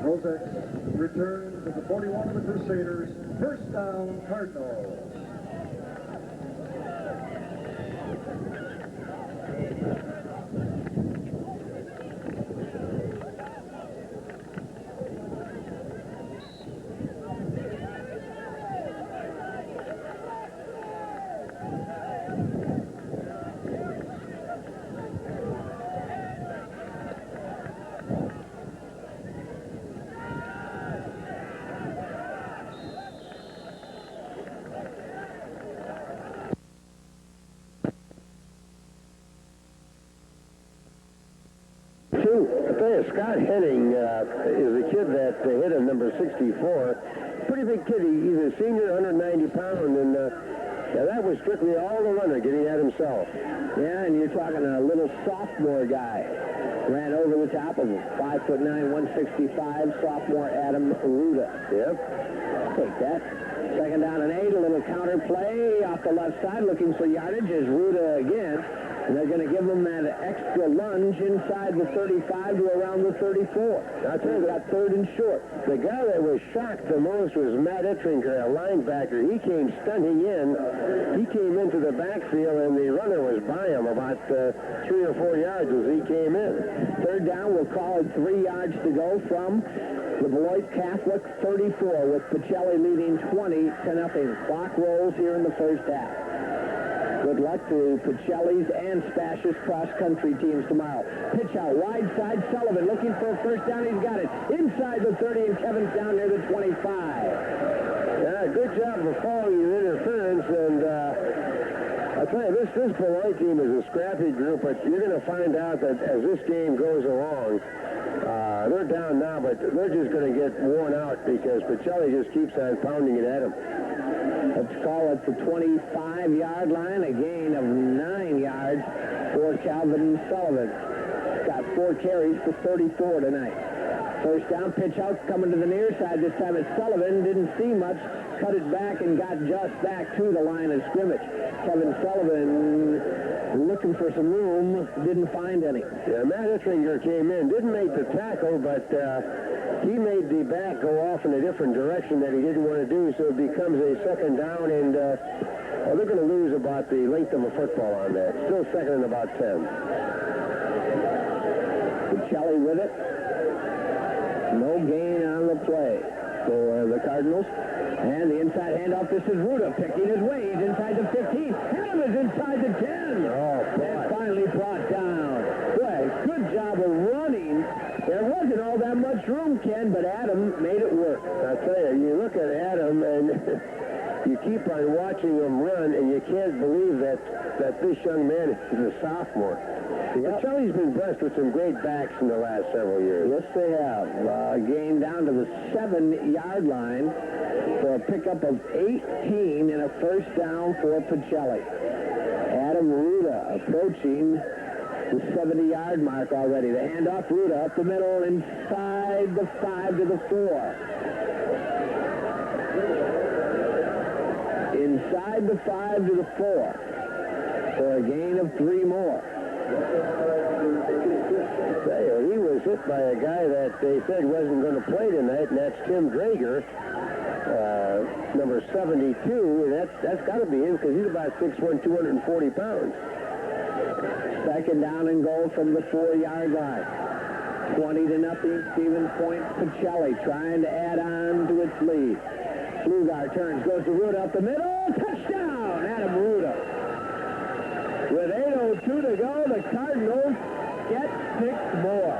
Rozek returns to the 41 of the Crusaders. First down, Cardinals. I tell you, Scott Henning is a kid that hit him, number 64. Pretty big kid. He's a senior, 190 pound, and that was strictly all the runner getting at himself. Yeah, and you're talking a little sophomore guy. Ran over the top of him. 5'9", 165, sophomore Adam Ruda. Yep. Take that. Second down and 8, a little counter play off the left side, looking for yardage is Ruda again. And they're going to give him that extra lunge inside the 35 to around the 34. That's it. Got third and short. The guy that was shocked the most was Matt Ettringer, a linebacker. He came stunting in. He came into the backfield, and the runner was by him about 3 or 4 yards as he came in. Third down, we'll call it 3 yards to go from the Beloit Catholic 34, with Pacelli leading 20-0. Clock rolls here in the first half. Good luck to Pacelli's and Spash's cross-country teams tomorrow. Pitch out, wide side, Sullivan looking for a first down. He's got it. Inside the 30, and Kevin's down near the 25. Yeah, good job of following your interference, and I'll tell you, this Beloit team is a scrappy group, but you're going to find out that as this game goes along, they're down now, but they're just going to get worn out because Pacelli just keeps on pounding it at them. Let's call it the 25-yard line, a gain of 9 yards for Calvin Sullivan. Got 4 carries for 34 tonight. First down, pitch out, coming to the near side. This time it's Sullivan. Didn't see much. Cut it back and got just back to the line of scrimmage. Kevin Sullivan looking for some room. Didn't find any. Yeah, Matt Ettringer came in. Didn't make the tackle, but he made the back go off in a different direction that he didn't want to do, so it becomes a second down, and they're going to lose about the length of a football on that. Still second and about 10. Pacelli with it. No gain on the play for the Cardinals. And the inside handoff, this is Ruda picking his way. He's inside the 15. Adam is inside the 10. Oh, boy. And finally brought down. Boy, good job of running. There wasn't all that much room, Ken, but Adam made it work. I tell you, you look at Adam, and you keep on watching him run, and you can't believe that this young man is a sophomore. Yep. Pacelli's been blessed with some great backs in the last several years. Yes, they have. Gained down to the 7-yard line for a pickup of 18 and a first down for Pacelli. Adam Ruda approaching the 70-yard mark already. The handoff, Ruda up the middle, inside the 5 to the 4. Inside the 5 to the 4 for a gain of 3 more. He was hit by a guy that they said wasn't going to play tonight, and that's Tim Drager, number 72, and that's got to be him because he's about 6'1", 240 pounds. Second down and goal from the 4-yard line. 20-0, Stevens Point Pacelli trying to add on to its lead. Slugar turns, goes to Ruda up the middle. Touchdown, Adam Ruda. With 8:02 to go, the Cardinals get 6 more.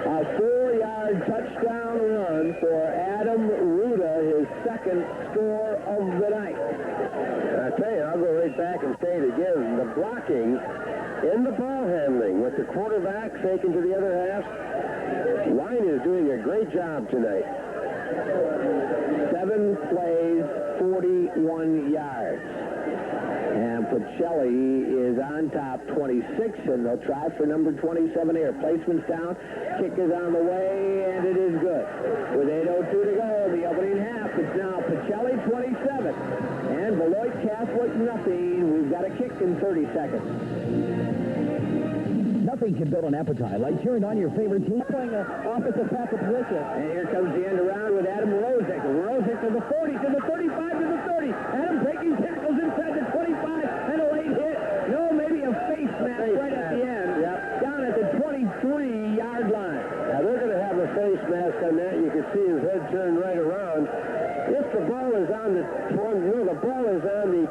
A 4-yard touchdown run for Adam Ruda, his second score of the night. I tell you, I'll go right back and say it again. The blocking and the ball handling with the quarterback taken to the other half. Line is doing a great job tonight. 7 plays, 41 yards. And Pacelli is on top, 26, and they'll try for number 27 here. Placement's down, kick is on the way, and it is good. With 8:02 to go in the opening half, it's now Pacelli 27, and Beloit Catholic nothing. We've got a kick in 30 seconds. Nothing can build an appetite like cheering on your favorite team. Playing an offensive tackle position. And here comes the end around with Adam Rosick. Rosick to the 40, to the 35, to the 30. Adam breaking tackles inside the 25, and a late hit. No, maybe a face mask right at the end. Yep. Down at the 23-yard line. Now, they're going to have a face mask on that. You can see his head turn right around. If the ball is on the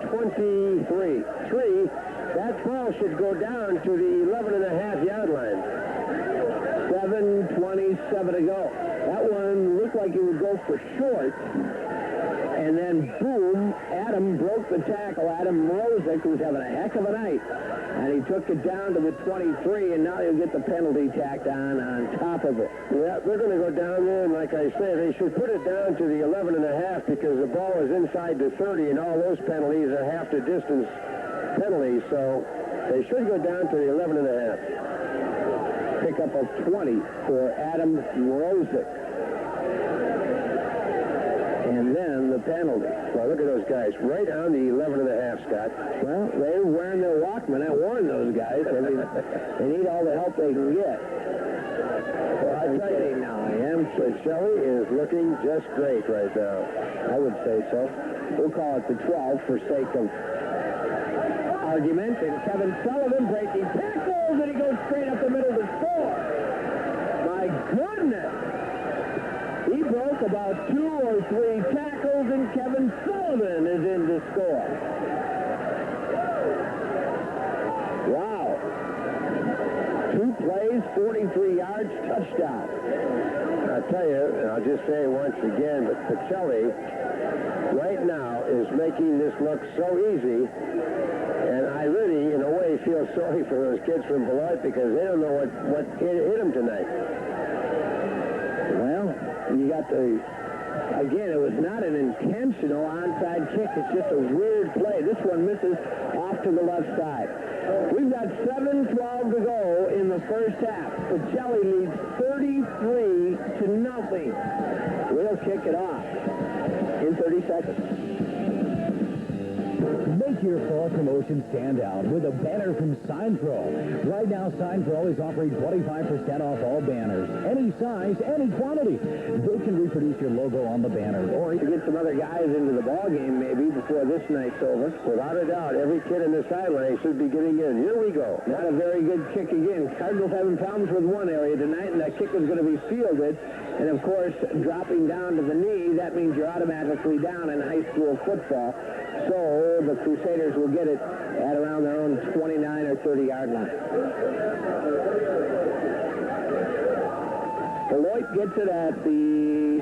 23, that ball should go down to the 11.5-yard line. 7:27 to go. That one looked like it would go for short. and then boom, Adam broke the tackle. Adam Mrozik, who's having a heck of a night, and he took it down to the 23, and now he'll get the penalty tacked on top of it. Yeah, they're going to go down there, and like I say, they should put it down to the 11.5 because the ball is inside the 30, and all those penalties are half the distance penalties, so they should go down to the 11.5. Pickup of 20 for Adam Mrozik. And then the penalty. Well, look at those guys, right on the 11.5, Scott. Well, they're wearing their Walkman. I warned those guys. I mean, they need all the help they can get. Well, I tell you now, Pacelli is looking just great right now. I would say so. We'll call it the 12 for sake of argument. And Kevin Sullivan breaking tackles, and he goes straight up the middle to score. My goodness. He broke about 2 or 3 tackles, and Kevin Sullivan is in to score. Wow. 2 plays, 43 yards, touchdown. I'll tell you, and I'll just say it once again, but Pacelli right now is making this look so easy, and I really, in a way, feel sorry for those kids from Beloit because they don't know what hit them tonight. Well, you got the... Again, it was not an intentional onside kick. It's just a weird play. This one misses off to the left side. We've got 7:12 to go in the first half. Pacelli leads 33-0. We'll kick it off in 30 seconds. Make your fall promotion stand out with a banner from Sign Pro. Right now, Sign Pro is offering 25% off all banners. Any size, any quantity. They can reproduce your logo on the banner. Or to get some other guys into the ball game maybe before this night's over. Without a doubt, every kid in the sideline should be getting in. Here we go. Not a very good kick again. Cardinals having problems with one area tonight, and that kick is going to be fielded. And, of course, dropping down to the knee, that means you're automatically down in high school football. So the Crusaders will get it at around their own 29 or 30-yard line. Beloit gets it at the,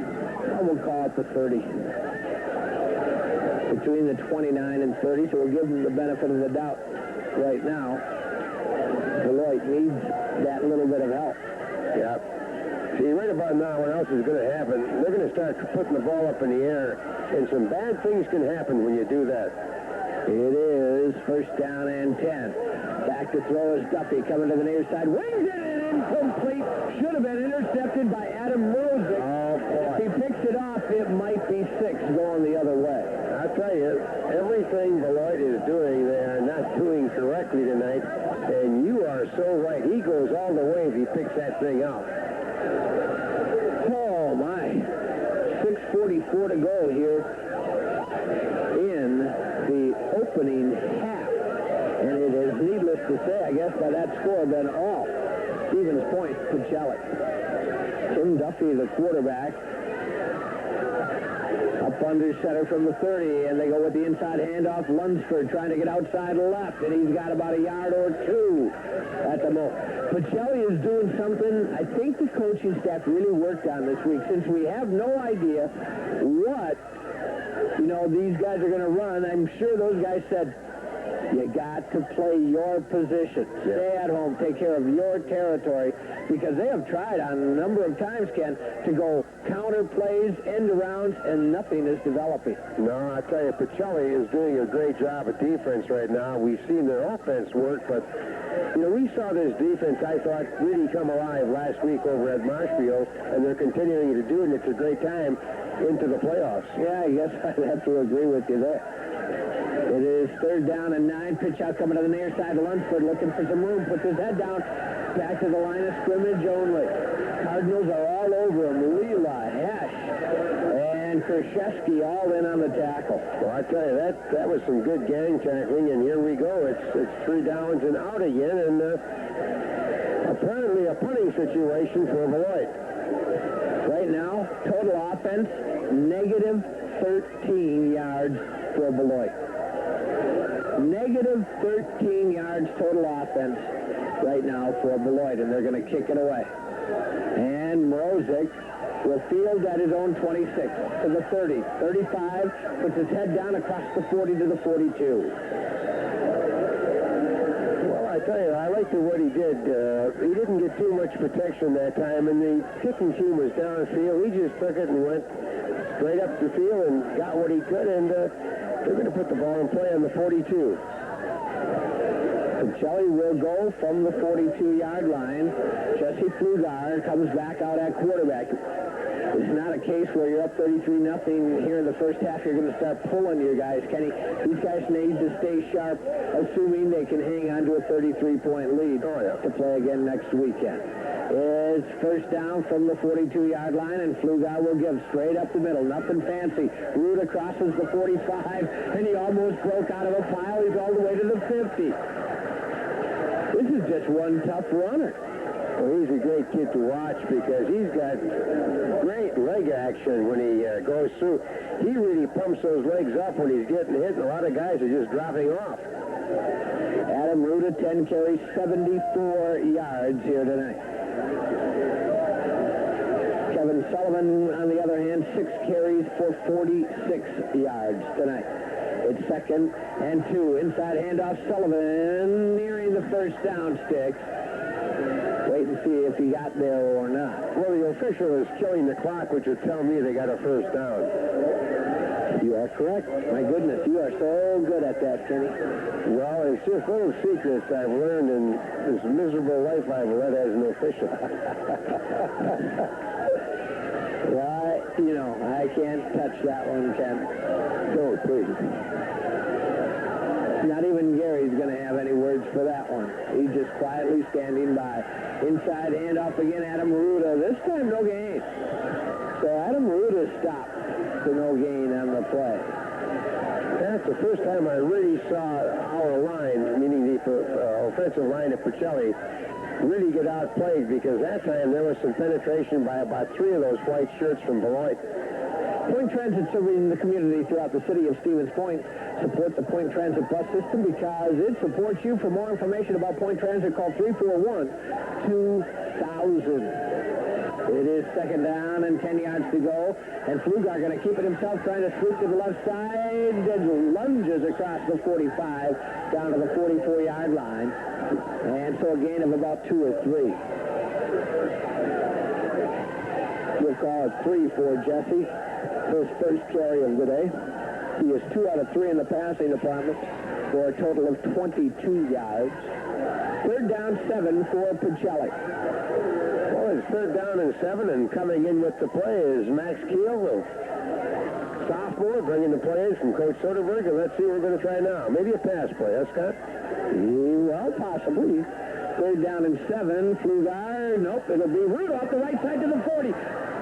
we'll call it the 30. Between the 29 and 30, so we'll give them the benefit of the doubt right now. Beloit needs that little bit of help. Yeah. See, right about now, what else is going to happen? They're going to start putting the ball up in the air, and some bad things can happen when you do that. It is first down and 10. Back to throw is Duffy coming to the near side. Wings it and incomplete. Should have been intercepted by Adam Mrozik. Oh, boy. If he picks it off, it might be 6 going the other way. I tell you, everything Beloit is doing, they are not doing correctly tonight, and you are so right. He goes all the way if he picks that thing up. Oh, my. 6:44 to go here in the opening half. And it is needless to say, I guess, by that score, been all Stevens Point, Pacelli. Tim Duffy, the quarterback, up under center from the 30, and they go with the inside handoff. Lunsford trying to get outside left, and he's got about a yard or 2 at the moment. Pacelli is doing something I think the coaching staff really worked on this week, since we have no idea what, these guys are going to run. I'm sure those guys said, you got to play your position. Stay at home. Take care of your territory. Because they have tried on a number of times, Ken, to go counter plays, end arounds, and nothing is developing. No, I tell you, Pacelli is doing a great job at defense right now. We've seen their offense work, but, we saw this defense, I thought, really come alive last week over at Marshfield, and they're continuing to do it, and it's a great time into the playoffs. Yeah, I guess I'd have to agree with you there. It is third down and 9. Pitch out coming to the near side. Lunsford looking for some room. Puts his head down. Back to the line of scrimmage only. Cardinals are all over him. Leela, Hesh, and Krzyzewski all in on the tackle. Well, I tell you, that was some good gang tackling, and here we go. It's 3 downs and out again, and apparently a punting situation for Beloit. Right now, total offense, negative 13 yards for Beloit. Negative 13 yards total offense right now for Beloit, and they're going to kick it away. And Mrozik will field at his own 26 to the 30. 35, puts his head down across the 40 to the 42. Well, I tell you, I liked what he did. He didn't get too much protection that time, and the kicking team was downfield. He just took it and went straight up the field and got what he could, and they're going to put the ball in play on the 42. Pacelli will go from the 42-yard line. Jesse Flugard comes back out at quarterback. It's not a case where you're up 33-0 here in the first half. You're going to start pulling your guys, Kenny. These guys need to stay sharp, assuming they can hang on to a 33-point lead to play again next weekend. It's first down from the 42-yard line, and Flugard will give straight up the middle. Nothing fancy. Ruda crosses the 45, and he almost broke out of a pile. He's all the way to the 50. This is just one tough runner. Well, he's a great kid to watch because he's got great leg action when he goes through. He really pumps those legs up when he's getting hit, and a lot of guys are just dropping off. Adam Ruda, 10 carries, 74 yards here tonight. Kevin Sullivan, on the other hand, 6 carries for 46 yards tonight. It's 2nd and 2. Inside handoff, Sullivan nearing the first down sticks. Wait and see if he got there or not. Well, the official is killing the clock, which would tell me they got a first down. You are correct. My goodness, you are so good at that, Kenny. Well, it's just little secrets I've learned in this miserable life I've led as an official. Well, I can't touch that one, Ken. No, please. Not even Gary's going to have any words for that one. He's just quietly standing by. Inside handoff again, Adam Ruda. This time, no gain. So Adam Ruda stopped to no gain on the play. That's the first time I really saw our line, meaning the offensive line of Pacelli, really get outplayed, because that time there was some penetration by about 3 of those white shirts from Beloit. Point Transit, serving the community throughout the city of Stevens Point. Support the Point Transit bus system because it supports you. For more information about Point Transit, call 341-2000. It is 2nd down and 10 yards to go. And Flugard going to keep it himself, trying to sweep to the left side. Then lunges across the 45 down to the 44-yard line. And so a gain of about 2 or 3. We'll call it 3 for Jesse. His first carry of the day. He is 2 out of 3 in the passing department for a total of 22 yards. 3rd down, 7 for Pacelli. Well, it's 3rd down and 7, and coming in with the play is Max Keel, sophomore, bringing the plays from Coach Soderberg, and let's see what we're going to try now. Maybe a pass play, huh, Scott? Well, possibly. 3rd down and 7. Flugard, nope, it'll be Ruda off the right side to the 40.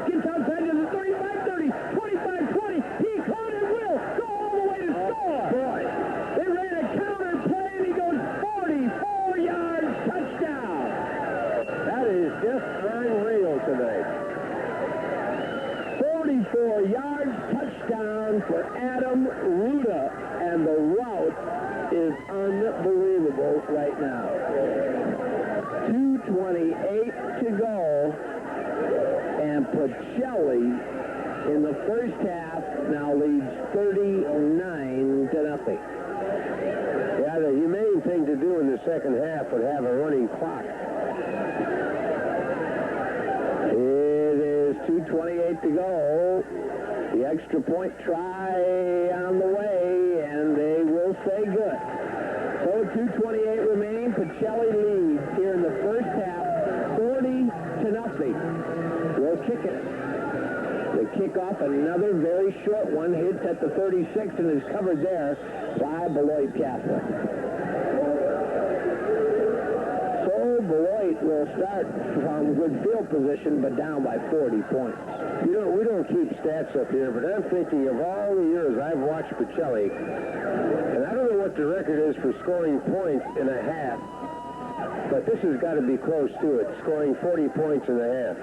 Gets outside to the 35, 30, 25, 20. He caught it, will go all the way to score. Boy. They ran a counter play, and he goes 44 yards, touchdown. That is just unreal tonight. 44 yards, touchdown for Adam Ruda, and the route is unbelievable right now. 2:28 to go. And Pacelli in the first half now leads 39-0. Yeah, the humane thing to do in the second half would have a running clock. It is 2:28 to go. The extra point try on the way, and they will say good. So 2:28 remaining. Pacelli leads here in the first half, 40-0. We'll kick it. They kick off another very short one. Hits at the 36 and is covered there by Beloit Catholic. So Beloit will start from good field position, but down by 40 points. You know, we don't keep stats up here, but I'm thinking of all the years I've watched Pacelli, and I don't know what the record is for scoring points in a half, but this has got to be close to it, scoring 40 points in a half.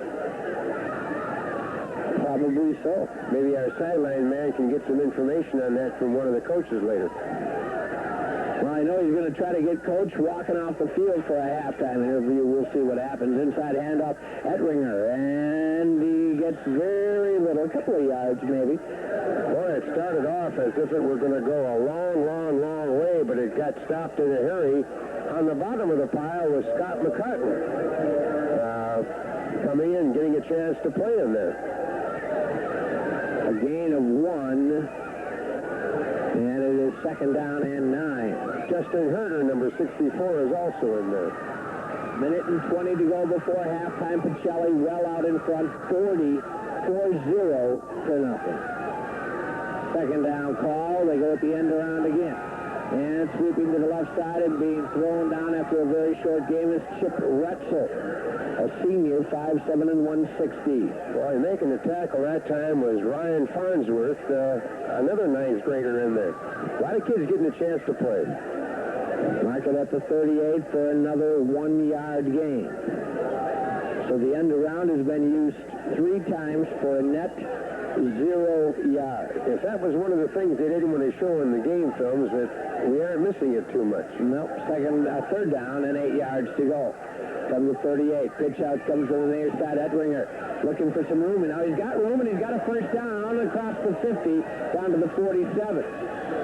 Probably so. Maybe our sideline man can get some information on that from one of the coaches later. Well, I know he's going to try to get Coach walking off the field for a halftime interview. We'll see what happens. Inside handoff, Ettinger, and he gets very little, a couple of yards maybe. Boy, it started off as if it were going to go a long way, but it got stopped in a hurry. On the bottom of the pile was Scott McCartney, coming in, getting a chance to play in there. A gain of 1. And it is 2nd down and 9. Justin Herder, number 64, is also in there. Minute and 20 to go before halftime. Pacelli well out in front, 40-0 to nothing. 2nd down call. They go at the end around again. And sweeping to the left side and being thrown down after a very short game is Chip Retzel, a senior, 5'7" and 160. Boy, making the tackle that time was Ryan Farnsworth, another 9th grader in there. A lot of kids getting a chance to play. Mark it at the 38 for another 1-yard gain. So the end around has been used 3 times for a net 0 yards. If that was one of the things they didn't want to show in the game films, that we aren't missing it too much. Nope. 3rd down and 8 yards to go. From the 38. Pitch out comes to the near side. Ettinger looking for some room. And now he's got room, and he's got a first down on across the 50 down to the 47.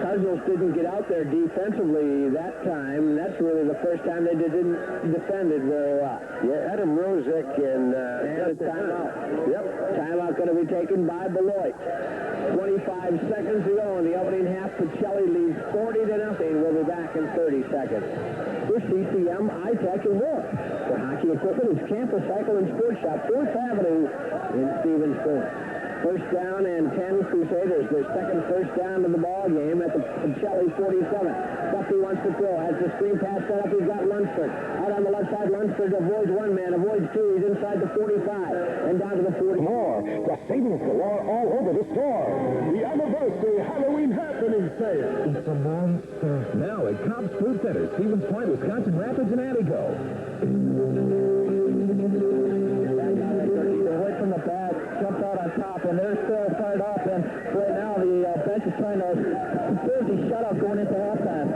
Cardinals didn't get out there defensively that time. That's really the first time they didn't defend it very well. Yeah, Adam Rozek and a timeout. Yep. Timeout going to be taken by Beloit. 25 seconds to go in the opening half. Pacelli leads 40-0. We'll be back in 30 seconds. For CCM, iTech, and more. For hockey equipment, it's Campus Cycle and Sports Shop, 4th Avenue in Stevens Point. First down and 10 Crusaders. Their second first down to the ball game at the Pacelli 47. Duffy wants to throw. Has the screen pass set up. He's got Lunsford. Out on the left side, Lunsford avoids 1 man, avoids 2. He's inside the 45 and down to the 40. More. The savings galore all over the store. The anniversary Halloween happening sale. It's a monster. Now at Cobb's Food Center, Stevens Point, Wisconsin Rapids, and Antigo. Away from the back, jumped out on top, and they're still fired off. And right now, the bench is trying to Thursday shutout going into halftime.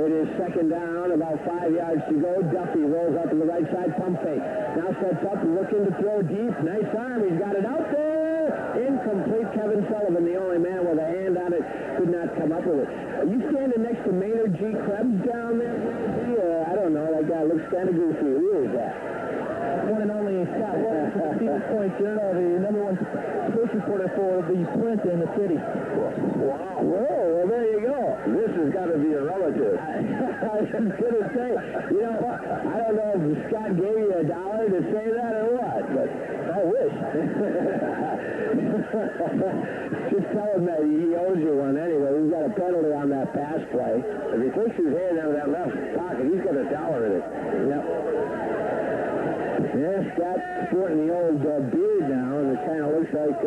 It is 2nd down, about 5 yards to go. Duffy rolls out to the right side, pump fake. Now sets up, looking to throw deep. Nice arm, he's got it out there. Incomplete. Kevin Sullivan, the only man with a hand on it, could not come up with it. Are you standing next to Maynard G. Krebs down there? I don't know, that guy looks kind of goofy. Who is that? One and only Scott Williams from the Stevens Point Journal, the #1 sports reporter for the Print in the city. Wow. Whoa, well, there you go. This has got to be a relative. I was going to say, you know what? I don't know if Scott gave you $1 to say that or what, but I wish. Just tell him that he owes you one anyway. He's got a penalty on that pass play. If he takes his hand out of that left pocket, he's got $1 in it. Yep. Yeah, Scott's sporting the old beard now, and it kind of looks like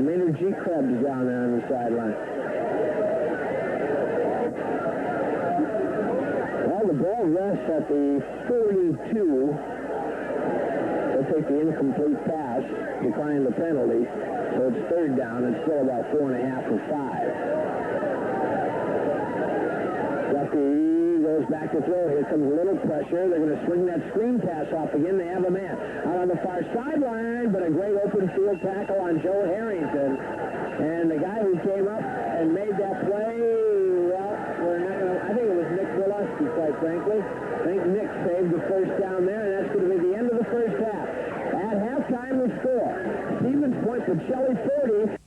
Maynard G. Krebs down there on the sideline. Well, the ball rests at the 42. They'll take the incomplete pass, decline the penalty, so it's 3rd down. It's still about 4.5 or 5. Duffy goes back to throw. Here comes a little pressure. They're going to swing that screen pass off again. They have a man out on the far sideline, but a great open field tackle on Joe Harrington. And the guy who came up and made that play, well, we're not going to, I think it was Nick Willusky, quite frankly. I think Nick saved the first down there, and that's going to be the end of the first half. At halftime, the score. Stevens Point, Pacelli 40.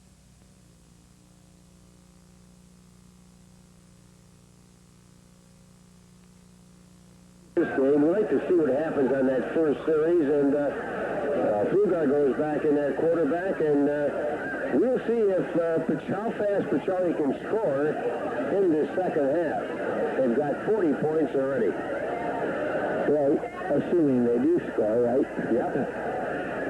This game, we'd like to see what happens on that first series, and Flugar goes back in that quarterback, and we'll see if how fast Pacelli can score in this second half. They've got 40 points already. Well, assuming they do score, right? Yep.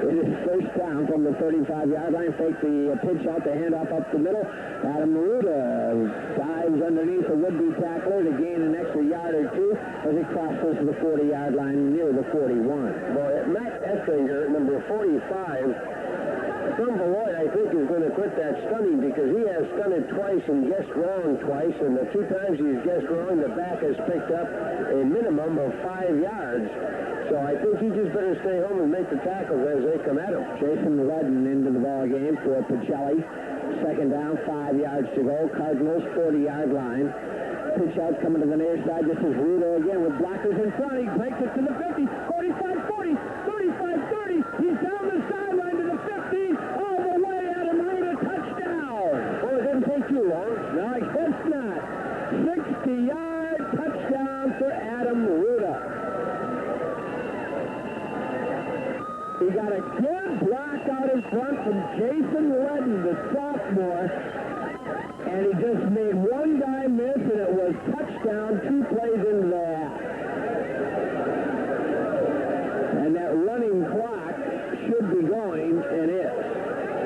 It is first down from the 35-yard line. Fake the pitch out, the handoff up the middle. Adam Maruda dives underneath a would-be tackler to gain an extra yard or 2 as he crosses the 40-yard line near the 41. Boy, Matt Ettinger, number 45, from Beloit, I think, is going to quit that stunning because he has stunted twice and guessed wrong twice, and the 2 times he's guessed wrong, the back has picked up a minimum of 5 yards. So I think he just better stay home and make the tackles as they come at him. Jason Ledden into the ball game for Pacelli. Second down, 5 yards to go. Cardinals 40-yard line. Pitch out coming to the near side. This is Rudo again with blockers in front. He breaks it to the 50, 45, 40, 35, 30. He's down the sideline to the 15. All the way, Adam Ruda, touchdown. Well, it didn't take too long. No, I guess not. 60-yard touchdown for Adam Ruda. He got a good block out in front from Jason Ledden, the sophomore. And he just made one guy miss, and it was touchdown 2 plays into the half. And that running clock should be going, and is.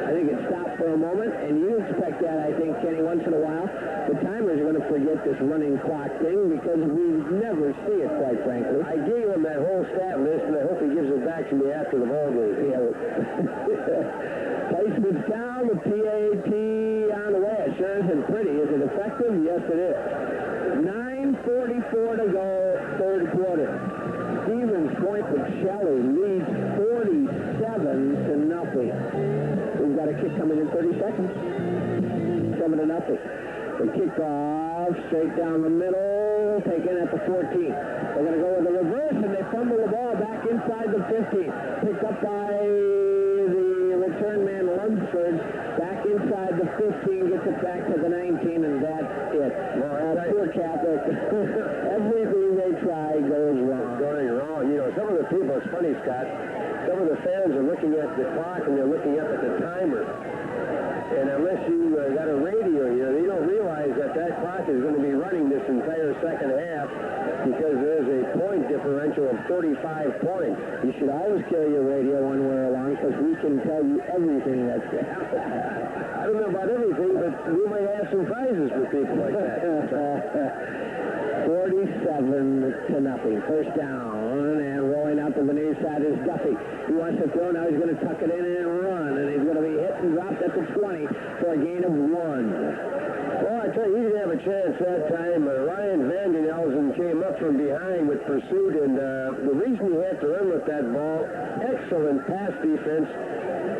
I think it stopped for a moment, and you expect that, I think, Kenny, once in a while. The timers are going to forget this running clock thing because we never see it, quite frankly. I gave him that whole stat list, and I hope he gives it back to me after the ball game. Placement's down, the PAT on the way. It sure isn't pretty. Is it effective? Yes, it is. 9:44 to go, third quarter. Stevens Point Pacelli leads 47-0. We've got a kick coming in 30 seconds. 7-0. The kickoff straight down the middle, taken at the 14. They're going to go with the reverse, and they fumble the ball back inside the 15. Picked up by the return man Lunsford, back inside the 15, gets it back to the 19, and that's it. Poor Catholic. Everything they try goes wrong. Going wrong. You know, some of the people, it's funny, Scott, some of the fans are looking at the clock and they're looking up at the timer. And unless you got a radio here, they don't realize that that clock is going to be running this entire second half because there's a point differential of 35 points. You should always carry your radio when we're along because we can tell you everything that's happening. I don't know about everything, but we might have some prizes for people like that. 47-0. First down, and rolling out to the near side is Duffy. He wants to throw, now he's going to tuck it in and run, and he's going to be hit and dropped at the 20 for a gain of 1. Well, I tell you, he didn't have a chance that time. Ryan Vandenelsen came up from behind with pursuit, and the reason he had to run with that ball, excellent pass defense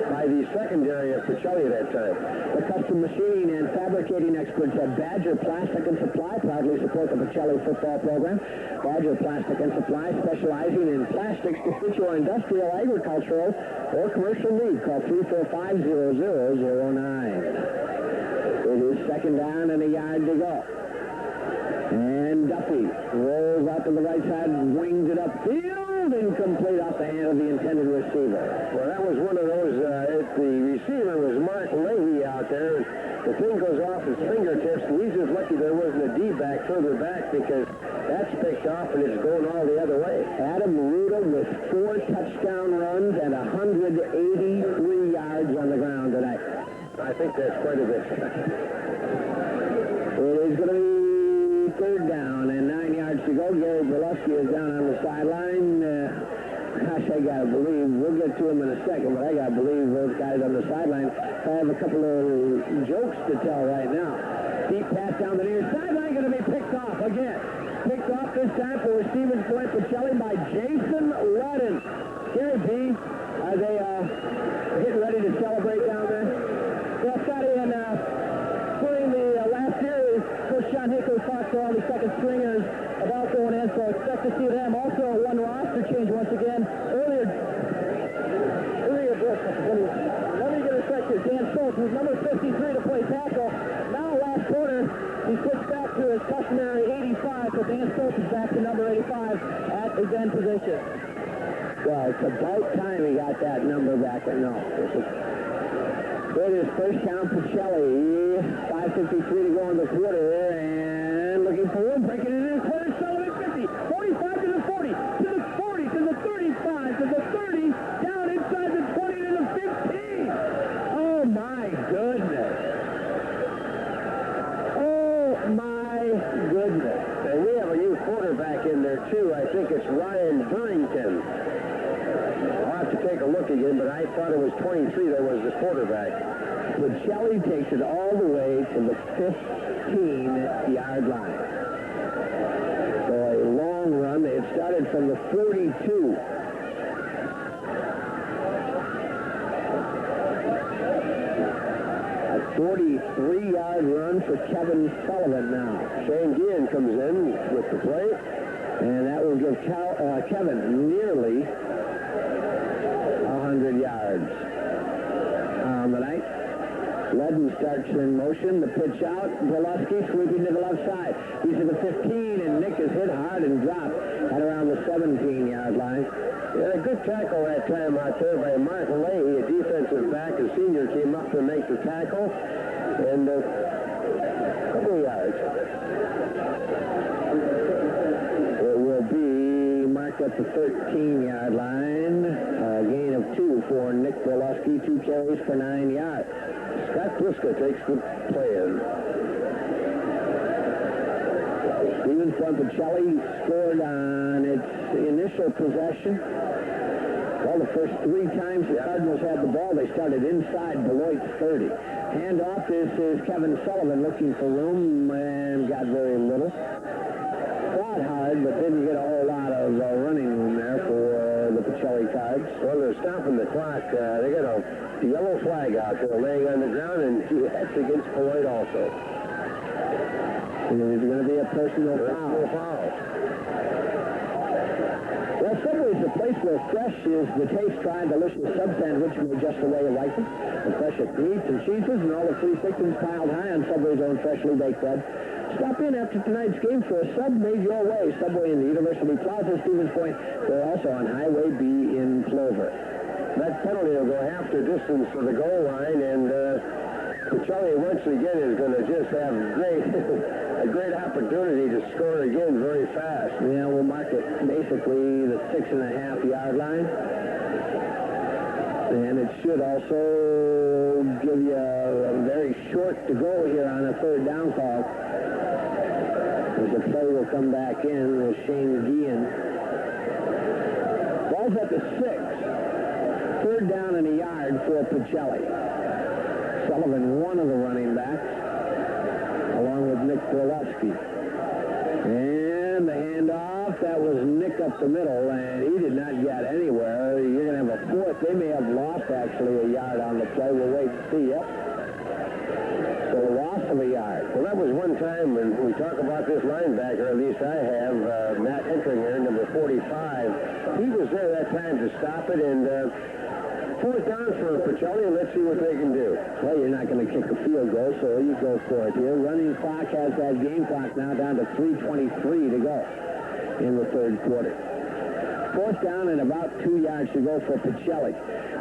by the secondary of Pacelli that time. The custom machining and fabricating experts at Badger Plastic and Supply proudly support the Pacelli football program. Badger Plastic and Supply, specializing in plastics to fit your industrial, agricultural, or commercial need. Call 345-0009. It is second down and a yard to go. And Duffy rolls out to the right side, wings it upfield, incomplete off the hand of the intended receiver. Well, that was one of those, the receiver was Mark Leahy out there, and the thing goes off his fingertips, and he's just lucky there wasn't a D-back further back because that's picked off and it's going all the other way. Adam Ruda with 4 touchdown runs and 183 yards on the ground tonight. I think that's quite a bit. It is going to be third down and 9 yards to go. Gary Berlusky is down on the sideline. Gosh, I got to believe, we'll get to him in a second, but I got to believe those guys on the sideline have a couple of jokes to tell right now. Deep pass down the near sideline, going to be picked off again. Picked off this time for Stevens Point Pacelli by Jason Ledden. Gary B, are they getting ready to celebrate down there? Well, Scotty, and during the last year, Coach John Hickey talked to all the second stringers about going in, so expect to see them. Also, one roster change once again. Earlier, let me get a sec here. Dan Schultz was number 53 to play tackle. Now, last quarter, he switched back to his customary 85, so Dan Schultz is back to number 85 at his end position. Well, it's about time he got that number back. No. It is first down Pacelli. 5:53 to go in the quarter, and looking for one, breaking it in. Corner Sullivan 50, 45 to the 40, to the 40, to the 35, to the 30, down inside the 20 to the 15. Oh my goodness! Oh my goodness! And we have a new quarterback in there too. I think it's Ryan Burrington. I'll have have to take a look again, but I thought it was 23 that was the quarterback. Pacelli takes it all the way to the 15-yard line. So a long run. They had started from the 42. A 43-yard run for Kevin Sullivan now. Shane Guillen comes in with the play. And that will give Kevin nearly 100 yards on the night. Ledden starts in motion. The pitch out. Brzezinski sweeping to the left side. He's at the 15, and Nick is hit hard and dropped at around the 17-yard line. Yeah, a good tackle that time out there by Mark Leahy, a defensive back. A senior came up to make the tackle, and a couple of yards. It will be marked at the 13-yard line. A gain of 2 for Nick Brzezinski. 2 carries for 9 yards. Scott Pliska takes the play in. Stephen Pacelli scored on its initial possession. Well, the first 3 times the Cardinals had the ball, they started inside Beloit's 30. Handoff, this is Kevin Sullivan looking for room and got very little. Fought hard, but didn't get a whole lot of running room there for the Pacelli Cards. Well, they're stopping the clock. They got a yellow flag out there laying on the ground, and that's against Beloit also. And there's going to be a personal foul. Well, Subway's a place where fresh is the taste-try delicious sub-sandwich made just the way you like them. The freshest meats and cheeses and all the free fixings piled high on Subway's own freshly baked bread. Stop in after tonight's game for a sub made your way. Subway in the University Plaza, Stevens Point. They're also on Highway B in Clover. That penalty will go half the distance to the goal line, and Pacelli once again is going to just have a great opportunity to score again very fast. Yeah, we'll mark it basically the 6.5-yard line. And it should also give you a very short to go here on a 3rd down call. As the play will come back in with Shane Guillen. Ball's at the 6. 3rd down and a yard for Pacelli. Sullivan, one of the running backs, along with Nick Brzezinski. And the handoff, that was Nick up the middle, and he did not get anywhere. You're going to have a 4th. They may have lost, actually, a yard on the play. We'll wait and see. Yep. So a loss of a yard. Well, that was one time when we talk about this linebacker, at least I have, Matt Entringer, number 45. He was there that time to stop it, and 4th down for Pacelli, and let's see what they can do. Well, you're not going to kick a field goal, so you go for it here. Running clock has that game clock now down to 3:23 to go in the 3rd quarter. 4th down and about 2 yards to go for Pacelli.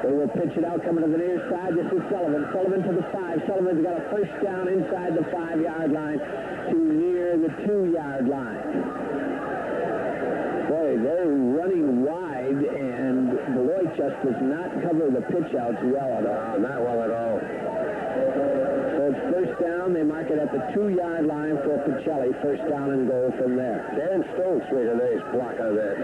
They will pitch it out coming to the near side. This is Sullivan. Sullivan to the 5. Sullivan's got a 1st down inside the 5-yard line to near the 2-yard line. Boy, they're running wide, and Beloit just does not cover the pitch outs well at all. Not well at all. So it's 1st down. They mark it at the 2-yard line for Pacelli. 1st down and goal from there. Dan Stokes made a nice block on that.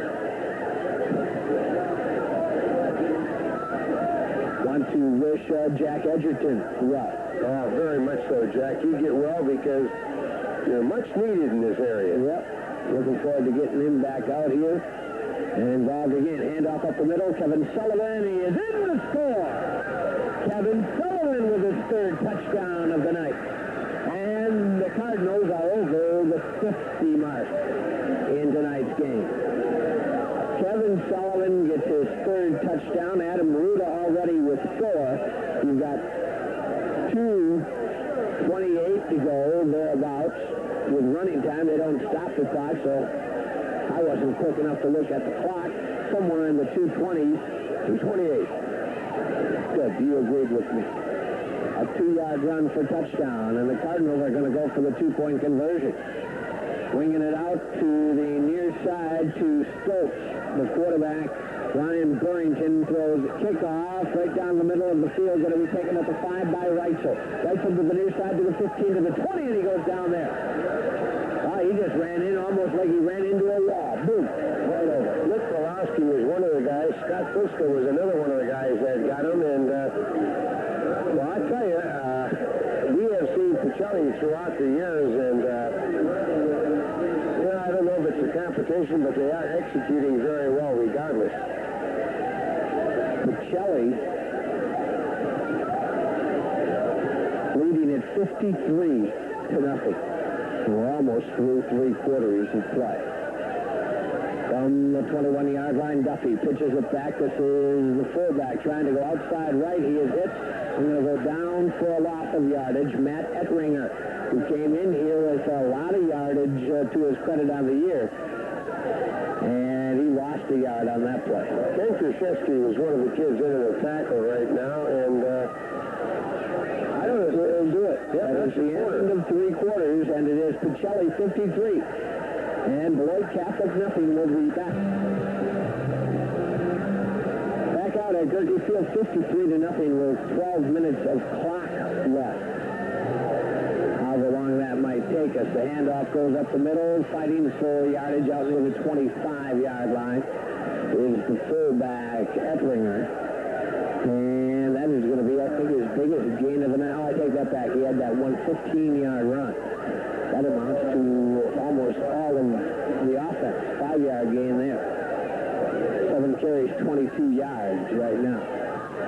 Want to wish Jack Edgerton well. Oh, very much so, Jack. You get well because you're much needed in this area. Yep. Looking forward to getting him back out here. And involved again. Handoff up the middle. Kevin Sullivan. He is in the score. Kevin Sullivan with his 3rd touchdown of the night. And the Cardinals are over the 50 mark in tonight's game. Kevin Sullivan gets his 3rd touchdown. Adam Ruda already with 4. You've got 2:28 to go, thereabouts. With running time, they don't stop the clock, so I wasn't quick enough to look at the clock. Somewhere in the 2:20s, 2:28. Good, you agreed with me. A 2-yard run for touchdown, and the Cardinals are going to go for the 2-point conversion. Winging it out to the near side to Stokes, the quarterback. Ryan Burrington throws kickoff right down the middle of the field, going to be taken at the 5 by Reitzel. Reitzel to the near side to the 15 to the 20, and he goes down there. He just ran in almost like he ran into a wall. Boom. Right over. Nick Brzezinski was one of the guys. Scott Fusco was another one of the guys that got him, and, well, I tell you, we have seen Pacelli throughout the years, and, I don't know if it's a competition, but they are executing very well regardless. Pacelli leading at 53-0. We're almost through 3 quarters of play. From the 21-yard line, Duffy pitches it back. This is the fullback trying to go outside right. He is hit. I'm going to go down for a loss of yardage. Matt Ettringer, who came in here with a lot of yardage to his credit on the year. And he lost a yard on that play. Ken Krzyzewski was one of the kids in the tackle right now, and I don't know if he'll do it. Yeah, that's the end of 3 quarters, and it is Pacelli 53. And Beloit Catholic nothing. Will be back. Back out at Goerke Field 53-0 with 12 minutes of clock left. However long that might take us. The handoff goes up the middle, fighting for yardage out near the 25-yard line. Is the fullback Ettringer. And that is going to be, I think, his biggest gain of the night. Oh, I take that back. He had that 115-yard run. That amounts to almost all of the offense. 5-yard gain there. 7 carries, 22 yards right now.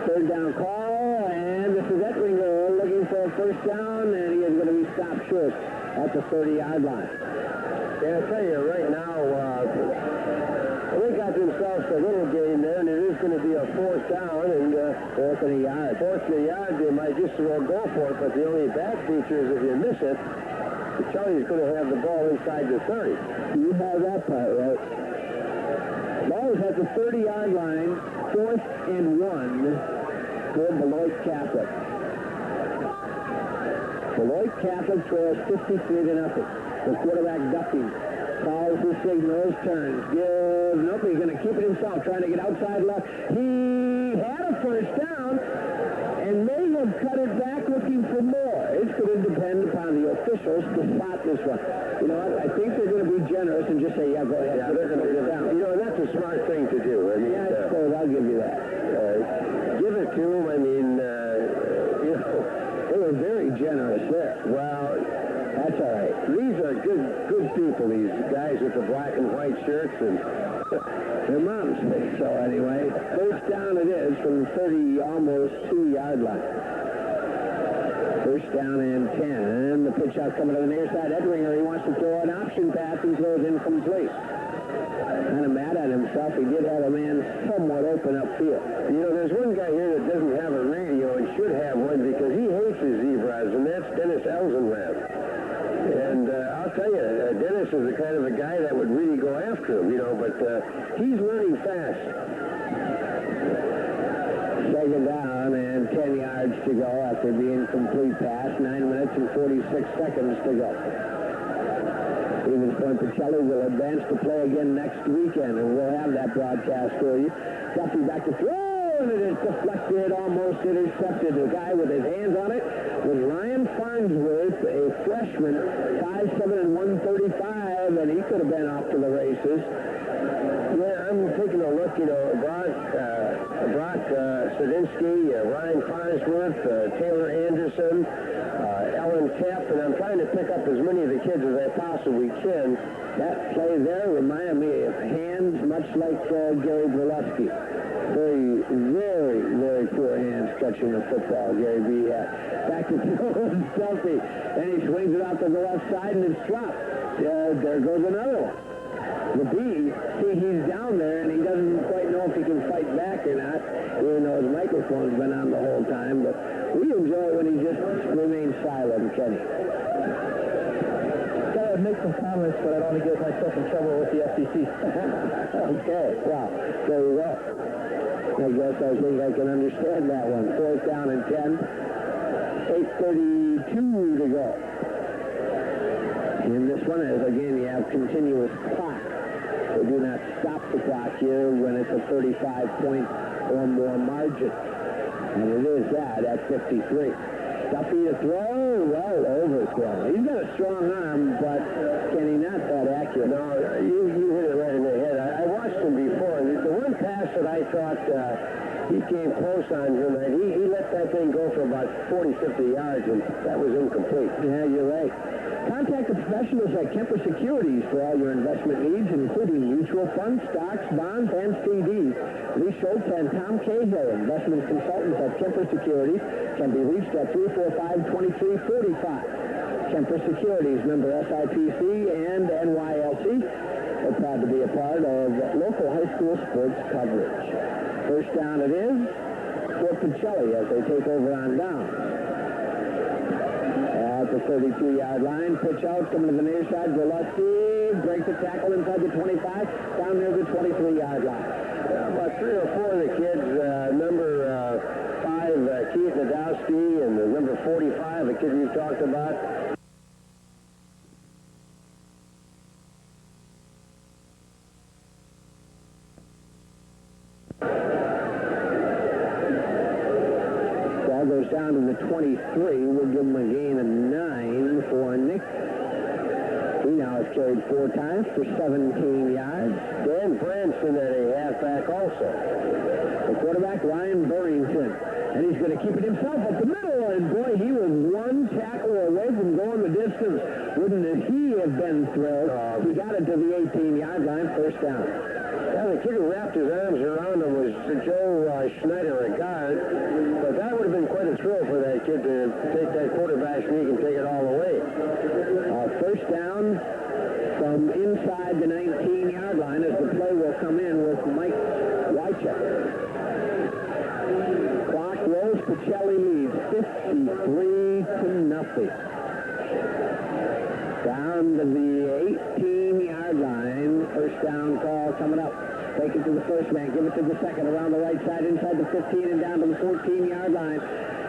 Third down call, and this is Ettringer looking for a first down, and he is going to be stopped short at the 30-yard line. Yeah, I'll tell you right now, they got themselves a little gain there, and it is going to be a 4th down, and 4th and a yard. 4th and a yard, they might just well go for it, but the only bad feature is if you miss it, Pacelli's going to have the ball inside the 30. You have that part right. Ball is at the 30-yard line, 4th and 1 for Beloit Catholic. Beloit Catholic trails 53-0. The quarterback Duffy calls the signals, turns, gives, nope, he's going to keep it himself, trying to get outside left. He had a first down and may have cut it back looking for more. It's going to depend upon the officials to spot this one. You know what? I think they're going to be generous and just say, yeah, go ahead. Yeah, they're going to give it down. You know, and that's a smart thing to do. I mean, yeah, I suppose I'll give you that. Give it to them. I mean, they were very generous there. Well, that's all right. These are good people, these guys with the black and white shirts, and their moms think so anyway. First down it is from the 30, almost 2-yard line. First down and 10. The pitch out coming to the near side. Ettringer, he wants to throw an option pass and throws incomplete. Kind of mad at himself. He did have a man somewhat open upfield. You know, there's one guy here that doesn't have a radio and should have one because he hates his zebras, and that's Dennis Elzenrath. And I'll tell you, Dennis is the kind of a guy that would really go after him, you know, but he's learning fast. Second down and 10 yards to go after the incomplete pass. 9 minutes and 46 seconds to go. Point Pacelli will advance to play again next weekend, and we'll have that broadcast for you. Duffy back to throw, and it is deflected, almost intercepted. The guy with his hands on it was Ryan Farnsworth, a freshman, 5'7" and 135, and he could have been off to the races. Yeah, I'm taking a look, you know, Brock Sadinsky, Ryan Farnsworth, Taylor Anderson, Ellen Tepp, and I'm trying to pick up as many of the kids as I possibly can. That play there reminded me of hands much like Gary Brzezinski. Very, very poor hands catching the football, Gary B. had. Back to Duffy, and he swings it out to the left side, and it's dropped. There goes another one. The B, see, he's down there, and he doesn't quite know if he can fight back or not, even though his microphone's been on the whole time. But we enjoy when he just remains silent, Kenny. I'd make some comments, but I don't want to get myself in trouble with the FCC. Okay, well, there you go. I guess I think I can understand that one. 4th down and 10. 8:32 to go. And this one is, again, you have continuous clock. They do not stop the clock here when it's a 35-point or more margin. And it is that at 53. Duffy to throw, well overthrown. He's got a strong arm, but can he not that accurate? No, you hit it right in the head. I watched him before, and the one pass pass that I thought he came close on tonight. He let that thing go for about 40, 50 yards, and that was incomplete. Yeah, you're right. Contact the professionals at Kemper Securities for all your investment needs, including mutual funds, stocks, bonds, and CDs. Lee Schultz and Tom Cahill, investment consultants at Kemper Securities, can be reached at 345-2345. Kemper Securities, member SIPC and NYLC. We're proud to be a part of local high school sports coverage. First down it is for Pacelli as they take over on down. At the 32-yard line, pitch out, coming to the near side, Gillespie breaks the tackle inside the 25, down near the 23-yard line. About 3 or 4 of the kids, number 5, Keith Nadowski, and the number 45, the kid we talked about. Ball goes down to the 23. We'll give him a gain of 9 for Nick. He now has carried 4 times for 17 yards. Dan Branson at a halfback also. The quarterback, Ryan Burrington. And he's going to keep it himself up the middle. And boy, he was 1 tackle away from going the distance. Wouldn't he have been thrilled? He got it to the 18-yard line, first down. Yeah, the kid who wrapped his arms around him was Joe Schneider, a guard. But that would have been quite a thrill for that kid to take that quarterback sneak and take it all the way. First down from inside the 19-yard line as the play will come in with Mike Wycheck. Clock rolls. Pacelli leads 53-0. Down to the 18-yard line. First down call coming up. Take it to the first man. Give it to the second around the right side, inside the 15 and down to the 14-yard line.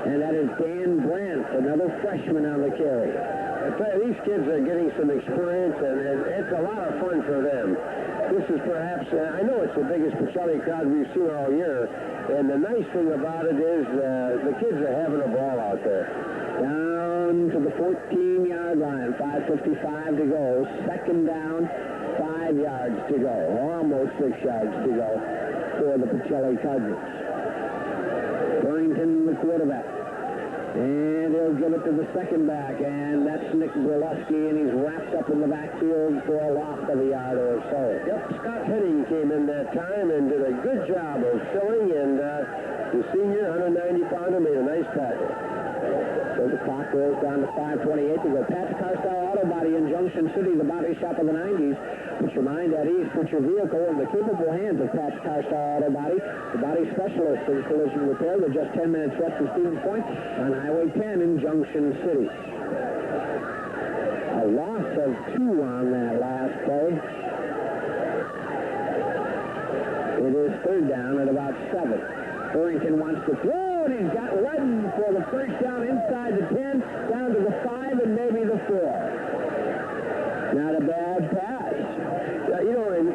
And that is Dan Brandt, another freshman on the carry. I tell you, these kids are getting some experience, and it's a lot of fun for them. This is perhaps, I know it's the biggest Pacelli crowd we've seen all year, and the nice thing about it is the kids are having a ball out there. Down to the 14-yard line, 5:55 to go. Second down, 5 yards to go. Almost 6 yards to go for the Pacelli Cousins. Burrington, the quarterback. And he'll give it to the second back, and that's Nick Gillespie, and he's wrapped up in the backfield for a loss of a yard or so. Yep, Scott Henning came in that time and did a good job of filling, and the senior, 190-pounder, made a nice tackle. So the clock rolls down to 5:28 to go. Pat's Car Style Auto Body in Junction City, the body shop of the 90s. Put your mind at ease. Put your vehicle in the capable hands of Pat's Car Style Auto Body, the body specialist in collision repair. They're just 10 minutes west of Stevens Point on Highway 10 in Junction City. A loss of 2 on that last play. It is third down at about 7. Burrington wants to throw, and he's got Redden for the first down inside the 10, down to the 5 and maybe the 4. Not a bad pass. You know, and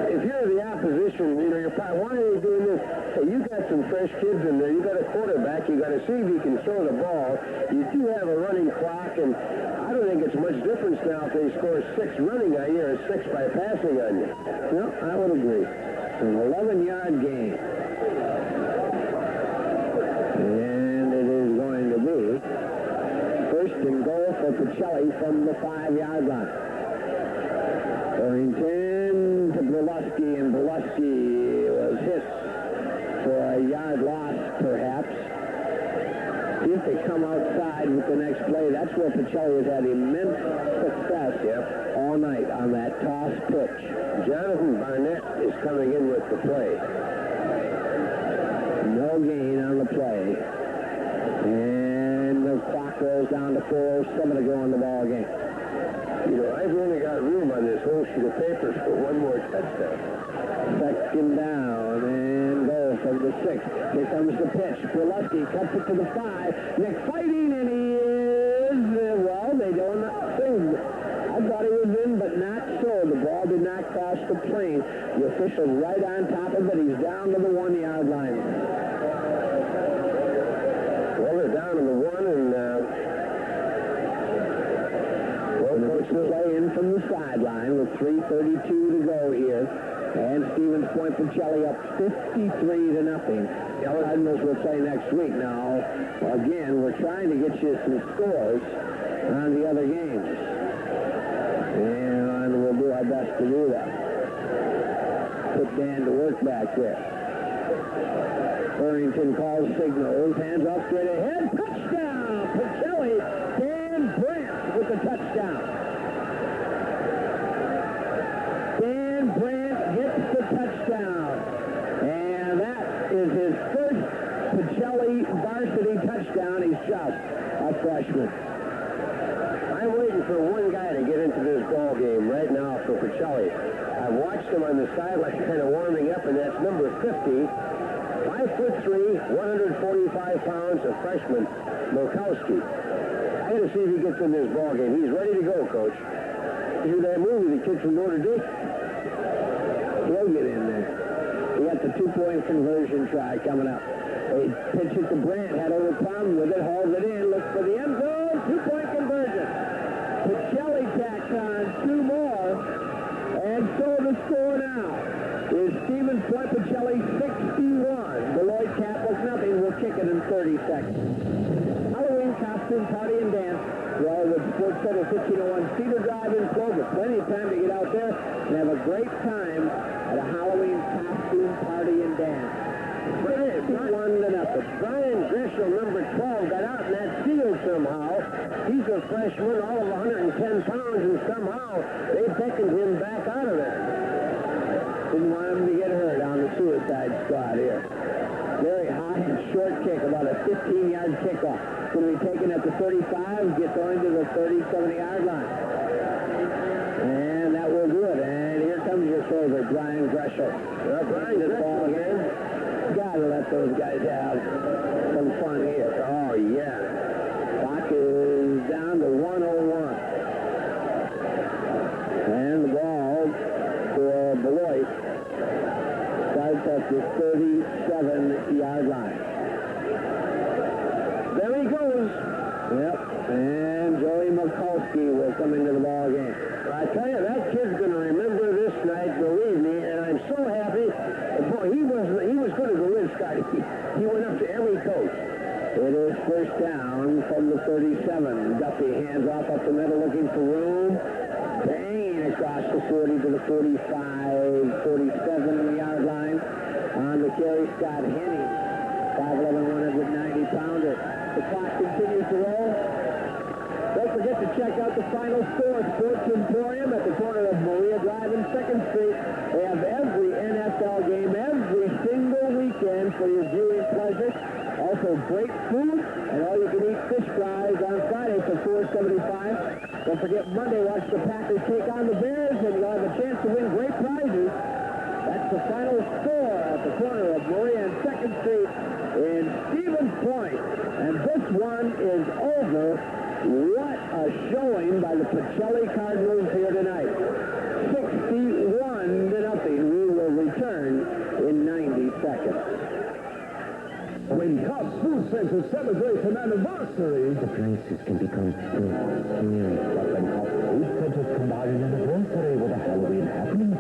if you're the opposition, you know, you're probably, why are they doing this? Hey, you got some fresh kids in there. You got a quarterback. You got to see if you can throw the ball. You do have a running clock, and I don't think it's much difference now if they score 6 running on you or 6 by passing on you. No, I would agree. An 11-yard gain. And it is going to be first and goal for Pacelli from the 5-yard line. Burrington to Beloit, and Beloit was hit for a yard loss, perhaps. See if they come outside with the next play. That's where Pacelli has had immense success all night on that toss pitch. Jonathan Barnett is coming in with the play. No gain on the play. And the clock rolls down to 4:07 to go in the ball game. You know, I've only got room on this whole sheet of paper for 1 more touchdown. Second down and goal from the 6. Here comes the pitch. Gillespie cuts it to the 5. Nick fighting, and he is, well, they don't think. I thought he was in, but not so. The ball did not cross the plane. The official's right on top of it. He's down to the 1-yard line. Well, they're down to the 1, and Coach play in from the sideline with 3:32 to go here. And Stevens Point Pacelli up 53-0. The Cardinals will play next week now. Again, we're trying to get you some scores on the other games. And we'll do our best to do that. Put Dan to work back there. Burrington calls signals, hands off straight ahead, touchdown! Pacelli, Dan Brandt with the touchdown. Dan Brandt gets the touchdown. And that is his first Pacelli varsity touchdown. He's just a freshman. I'm waiting for one guy to get into this ball game right now for Pacelli. I've watched him on the sideline kind of warming up, and that's number 50. 5'3", 145 pounds, a freshman, Milkowski. I got to see if he gets in this ball game. He's ready to go, Coach. You that movie, the kid from Notre Dame? He'll get in there. We got the two-point conversion try coming up. They pitch it to Brandt, had a little problem with it, hauls it in, looks for the end zone, two-point conversion. Pacelli tacks on two more, and so the score now is Stevens Point Pacelli 61. Beloit Catholic nothing. We'll kick it in 30 seconds. Halloween costume party and dance. Well, with Sports Center 1501 Cedar Drive in Clovis. Plenty of time to get out there and have a great time at a Halloween costume party and dance. 61-0. Brian Grisham, number 12, got out in that field somehow. He's a freshman, all of 110 pounds, and somehow they beckoned him back out of there. Didn't want him to get hurt on the suicide squad here. Very high and short kick, about a 15-yard kickoff. Going to be taken at the 35, get going to the 37-yard line. And that will do it. And here comes your favorite, Brian Gresham. Brian Gresham again. Gotta let those guys have some fun here. Oh, yeah. Clock is down to 1:01. And the ball for Beloit starts at the 37-yard line. There he goes. Yep. And Joey Mikulski will come into the ball game. I tell you, that kid's going to remember this night, believe me, and I'm so happy. Boy, he was going to go in, Scotty. He went up to every coach. It is first down from the 37. Duffy hands off up the middle looking for room. Banging across the 40 to the 45, 47-yard line. On the carry, Scott Henning. 5'11", 190-pounder. The clock continues to roll. Don't forget to check out the final score. Sports Emporium at the corner of Maria Drive and 2nd Street. They have every NFL game every single weekend for your viewing pleasure. Also great food and all-you-can-eat fish fries on Friday for $4.75. Don't forget Monday, watch the Packers take on the Bears, and you'll have a chance to win great prizes. That's the final score at the corner of Maria and 2nd Street in Stevens Point. And this one is over. What a showing by the Pacelli Cardinals here tonight. 61-0. We will return in 90 seconds. When Cobb's Food Center celebrates an anniversary, Appliances can become new. But when Cobb's Food Center's combined anniversary with a Halloween happening,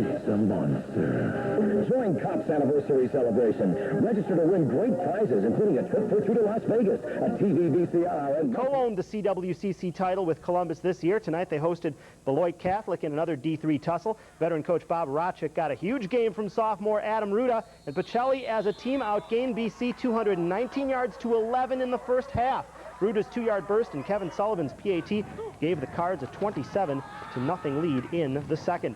it's a monster. Join Cobb's anniversary celebration. Register to win great prizes, including a trip for two to Las Vegas, a TV VCR, and Co-owned the CWCC title with Columbus this year. Tonight they hosted Beloit Catholic in another D3 tussle. Veteran coach Bob Rochik got a huge game from sophomore Adam Ruda, and Pacelli as a team outgained BC 219 yards to 11 in the first half. Ruda's 2-yard burst and Kevin Sullivan's PAT gave the Cards a 27-0 lead in the second.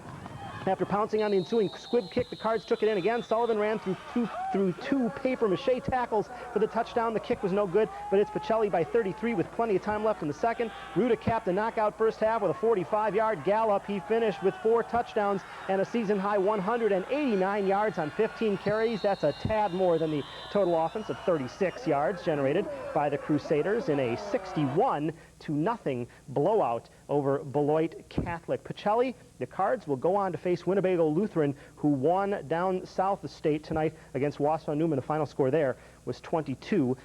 After pouncing on the ensuing squib kick, the Cards took it in again. Sullivan ran through two paper-mache tackles for the touchdown. The kick was no good, but it's Pacelli by 33 with plenty of time left in the second. Ruda capped a knockout first half with a 45-yard gallop. He finished with 4 touchdowns and a season-high 189 yards on 15 carries. That's a tad more than the total offense of 36 yards generated by the Crusaders in a 61-0 blowout over Beloit Catholic. Pacelli, the Cards will go on to face Winnebago Lutheran, who won down south the state tonight against WSAW-Newman. The final score there was 22-14.